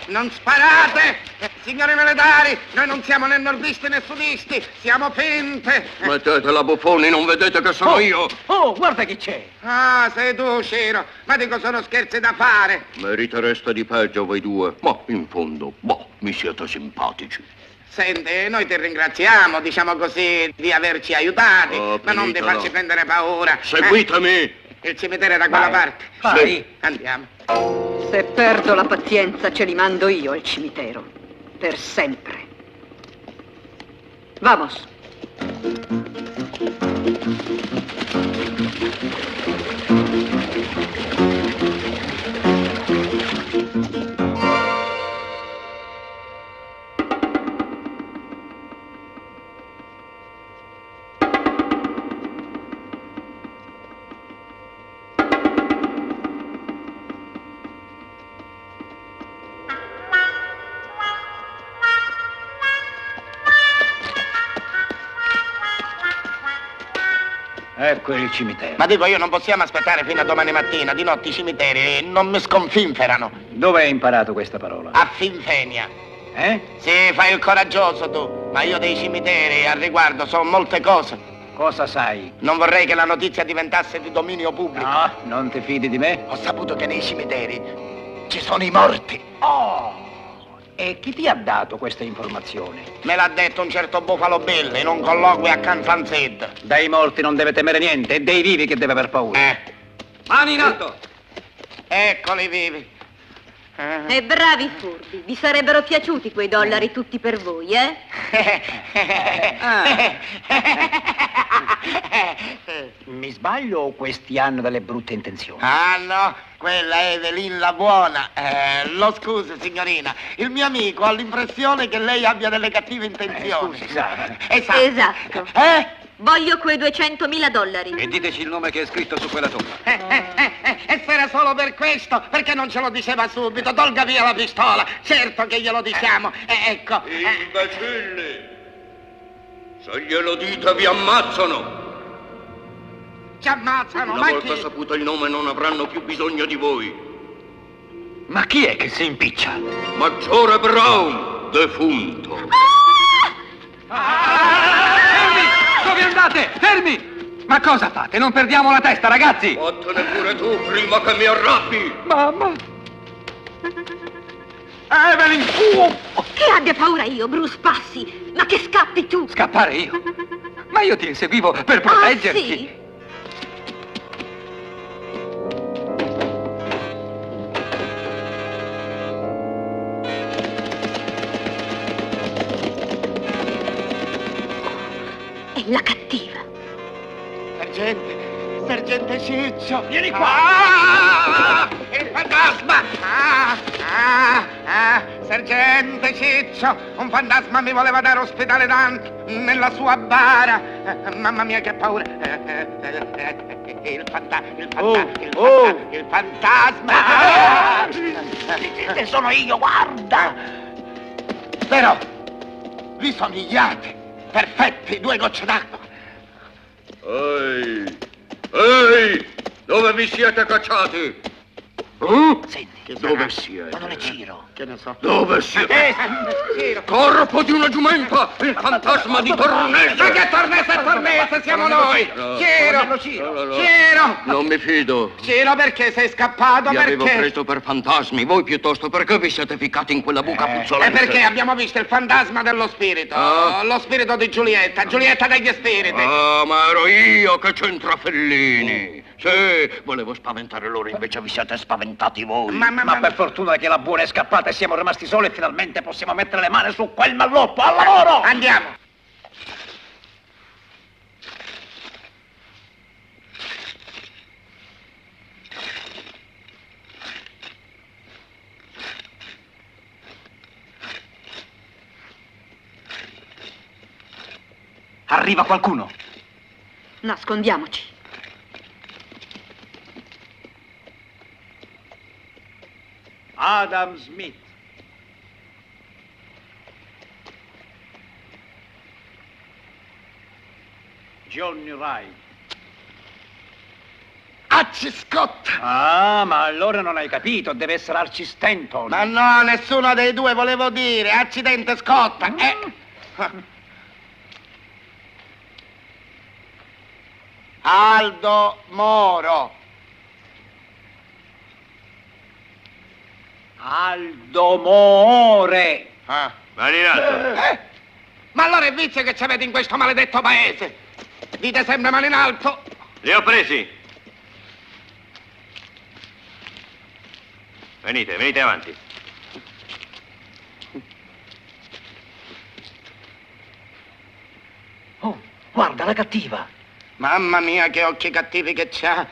Non sparate! Signori militari, noi non siamo né nordisti né sudisti, siamo finte. Mettetela, buffoni, non vedete che sono io? Oh, guarda chi c'è! Ah, sei tu, Ciro. Ma dico, sono scherzi da fare. Meritereste di peggio voi due, ma in fondo, mi siete simpatici. Senti, noi ti ringraziamo, diciamo così, di averci aiutati, ma non di finitela. farci prendere paura. Seguitemi! Il cimitero è da quella parte. Vai. Andiamo. Se perdo la pazienza, ce li mando io al cimitero. Per sempre. Vamos. Ecco il cimitero. Ma dico, io non possiamo aspettare fino a domani mattina. Di notte i cimiteri non mi sconfinferano. Dove hai imparato questa parola? A Finfenia. Sì, fai il coraggioso tu. Ma io dei cimiteri al riguardo so molte cose. Cosa sai? Non vorrei che la notizia diventasse di dominio pubblico. No, non ti fidi di me? Ho saputo che nei cimiteri ci sono i morti. Oh! E chi ti ha dato queste informazioni? Me l'ha detto un certo Buffalo Bill in un colloquio a Canzanzed. Dai morti non deve temere niente, è dei vivi che deve aver paura. Mani in alto! Eccoli vivi. E bravi furbi, vi sarebbero piaciuti quei dollari tutti per voi, eh? Mi sbaglio o questi hanno delle brutte intenzioni? Ah no, quella è Evelyn la buona. Lo scusi signorina, il mio amico ha l'impressione che lei abbia delle cattive intenzioni. Scusi, Sara. Esatto. Voglio quei $200.000. E diteci il nome che è scritto su quella tomba. E se era solo per questo, perché non ce lo diceva subito? Tolga via la pistola. Certo che glielo diciamo. Ecco. Imbecilli! Se glielo dite vi ammazzano! Ci ammazzano, Una ma volta chi? saputo il nome non avranno più bisogno di voi. Ma chi è che si impiccia? Maggiore Brown, defunto. Fermi! Dove andate? Fermi! Ma cosa fate? Non perdiamo la testa, ragazzi! Vattene pure tu prima che mi arrabbi! Mamma! Evelyn! Che abbia paura io, Bruce, passi! Ma che scappi tu! Scappare io? Ma io ti inseguivo per proteggerti! Sì? È la cattiva. Sergente Ciccio! Vieni qua! Il fantasma! Sergente Ciccio! Un fantasma mi voleva dare ospedale nella sua bara! Mamma mia, che paura! Il fantasma! Sono io, guarda! Però, vi somigliate! Perfetti, 2 gocce d'acqua! Ehi! Ehi! Dove vi siete cacciati? Senti, Dove siete? Ma non è Ciro. Che ne so. Dove siete? Ciro. Corpo di una giumenta! Il fantasma di Tornese! Ma che Tornese siamo noi! Ciro! Non mi fido. Ciro, perché sei scappato? Vi avevo Perché? preso per fantasmi, voi piuttosto perché vi siete ficcati in quella buca E puzzolente? perché abbiamo visto il fantasma dello spirito, lo spirito di Giulietta degli spiriti. Ah, ma ero io che c'entra Fellini. Sì, volevo spaventare loro, invece vi siete spaventati voi. Ma per fortuna che la buona è scappata e siamo rimasti soli e finalmente possiamo mettere le mani su quel malloppo. Al lavoro! Andiamo! Arriva qualcuno. Nascondiamoci. Adam Smith. Johnny Wright. Archie Scott! Ah, ma allora non hai capito, deve essere Archie Stanton. Ma no, nessuno dei due volevo dire. Accidente Scott. Aldo Moro. Aldo More. Mani in alto. Ma allora è vizio che ci avete in questo maledetto paese. Dite sempre mani in alto. Li ho presi. Venite, venite avanti. Oh, guarda la cattiva. Mamma mia, che occhi cattivi che c'ha.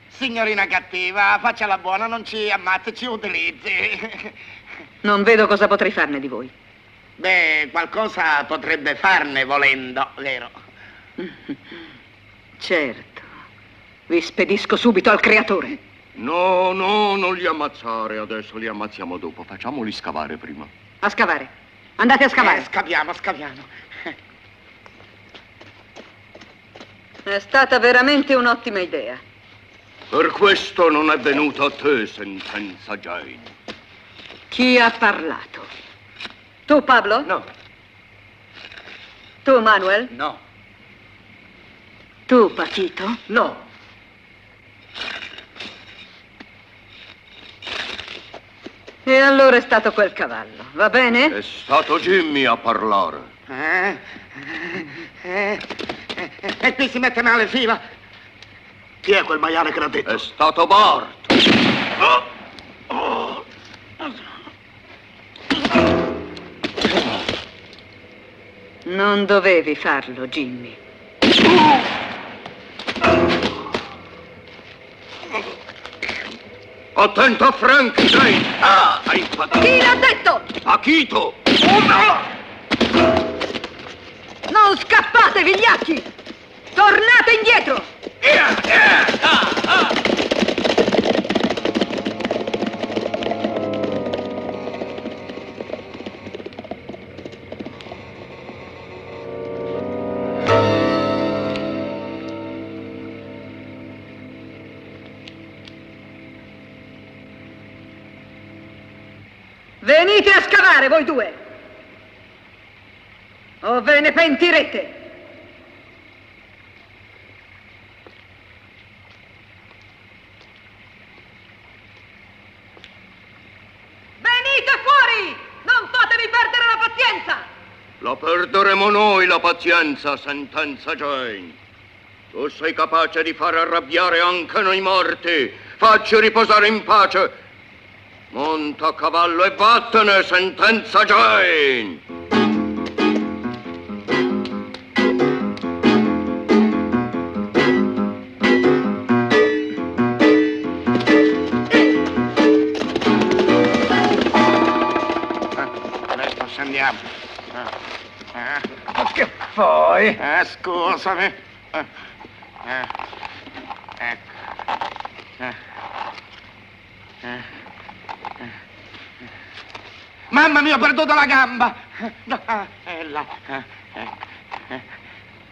Signorina cattiva, faccia la buona, non ci ammazzi, ci utilizzi. Non vedo cosa potrei farne di voi. Beh, qualcosa potrebbe farne volendo, vero? Certo. Vi spedisco subito al creatore. No, no, non li ammazzare adesso, li ammazziamo dopo. Facciamoli scavare prima. A scavare. Andate a scavare. Scaviamo. È stata veramente un'ottima idea. Per questo non è venuto a te, sentenza Jane. Chi ha parlato? Tu, Pablo? No. Tu, Manuel? No. Tu, Patito? No. E allora è stato quel cavallo, va bene? È stato Jimmy a parlare. E qui si mette male fila. Chi è quel maiale che l'ha detto? È stato Bart. Non dovevi farlo, Jimmy. Attento a Frank, Jane! Hai fatto... Chi l'ha detto? Akito! Non scappate, vigliacchi! Tornate indietro! Venite a scavare, voi due! O ve ne pentirete! Venite fuori! Non fatevi perdere la pazienza! La perderemo noi la pazienza, sentenza Jane. Tu sei capace di far arrabbiare anche noi morti. Facci riposare in pace. Monta a cavallo e vattene, sentenza Jane! Adesso scendiamo. Che fai? Scusami. Mamma mia, ho perduto la gamba! È là.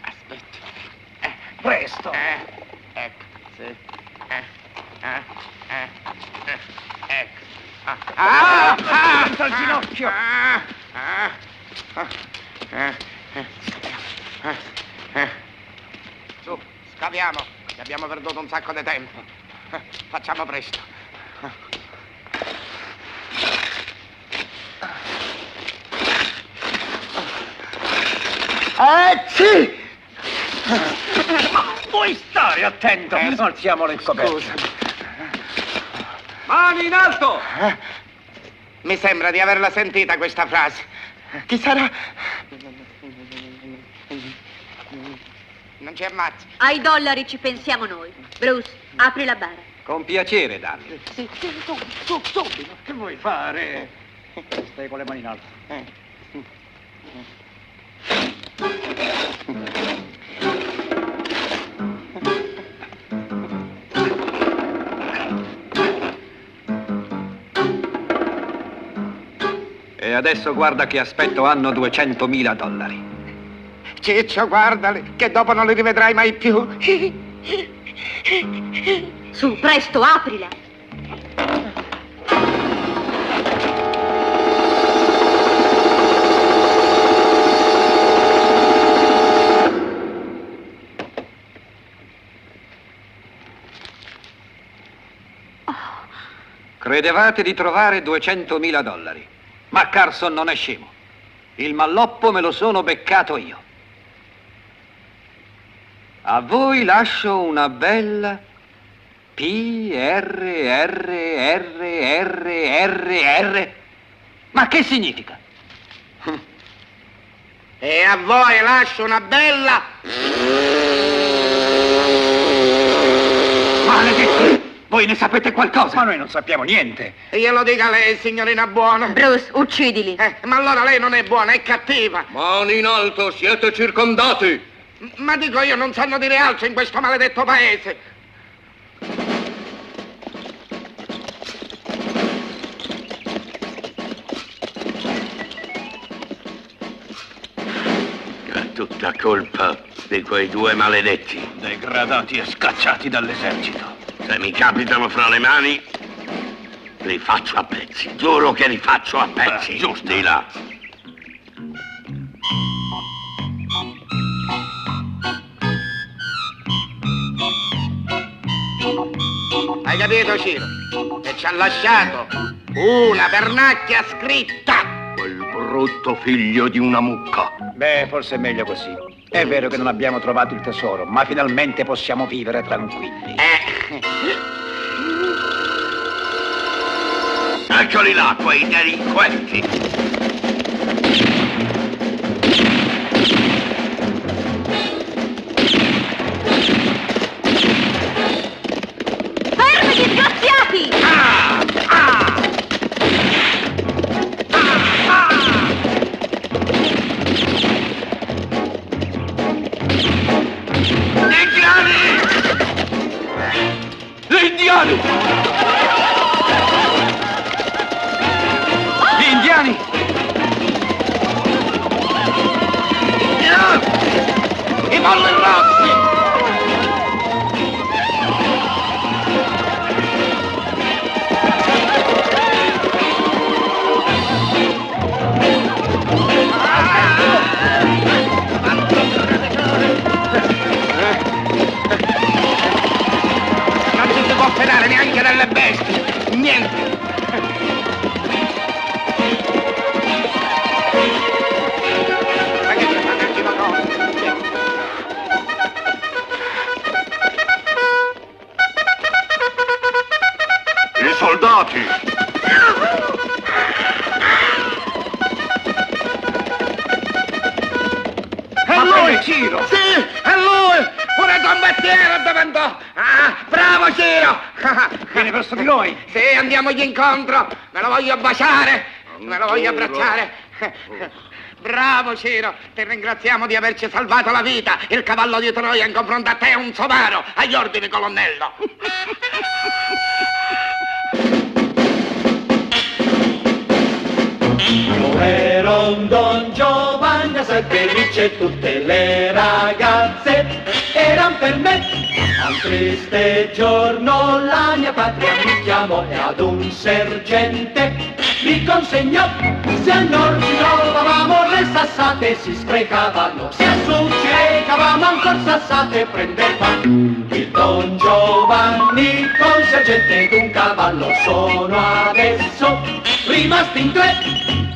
Aspetti. Presto. Ecco, sì. Ecco. Senta il ginocchio. Su, scaviamo, che abbiamo perduto un sacco di tempo. Facciamo presto. Sì! Ma vuoi stare attento? Alziamo le coperte. Mani in alto! Mi sembra di averla sentita questa frase. Chi sarà? Non ci ammazzi. Ai dollari ci pensiamo noi. Bruce, apri la bara. Con piacere, Danny. Sì, subito. Che vuoi fare? Stai con le mani in alto. E adesso guarda che aspetto hanno $200.000. Ciccio, guardali, che dopo non li rivedrai mai più. Su, presto, aprila. Credevate di trovare $200.000, ma Carson non è scemo. Il malloppo me lo sono beccato io. A voi lascio una bella PRRRRR. Ma che significa? E a voi lascio una bella... Maledetti! Voi ne sapete qualcosa? Ma noi non sappiamo niente. Glielo dica lei, signorina buona. Bruce, uccidili. Ma allora lei non è buona, è cattiva. Mani in alto, siete circondati. Ma dico io, non sanno dire altro in questo maledetto paese. È tutta colpa di quei due maledetti. Degradati e scacciati dall'esercito. Se mi capitano fra le mani, li faccio a pezzi. Giuro che li faccio a pezzi. Giusto. Di là. Hai capito, Ciro? E ci ha lasciato una pernacchia scritta. Quel brutto figlio di una mucca. Beh, forse è meglio così. È vero che non abbiamo trovato il tesoro, ma finalmente possiamo vivere tranquilli. Eccoli là, quei delinquenti. Fermi, disgraziati! Gli indiani! Gli indiani! I polli rossi! Non ci si può fidare neanche delle bestie! Niente! I soldati! È lui, Ciro! Sì, è lui! Pure Tombettiero diventò! Ah, bravo Ciro! Vieni verso di noi! Sì, andiamogli incontro! Me lo voglio baciare! Me lo voglio abbracciare! Bravo Ciro! Ti ringraziamo di averci salvato la vita! Il cavallo di Troia in confronto a te è un somaro! Agli ordini, colonnello! Io ero un Don Giovanni assai felice, tutte le ragazze eran per me. A un triste giorno la mia patria mi chiamò e ad un sergente mi consegnò. Se a nord ci trovavamo le sassate si sprecavano, se a sud ci recavamo ancor sassate prendevamo. Il Don Giovanni col sergente ed un cavallo sono adesso rimasti in tre.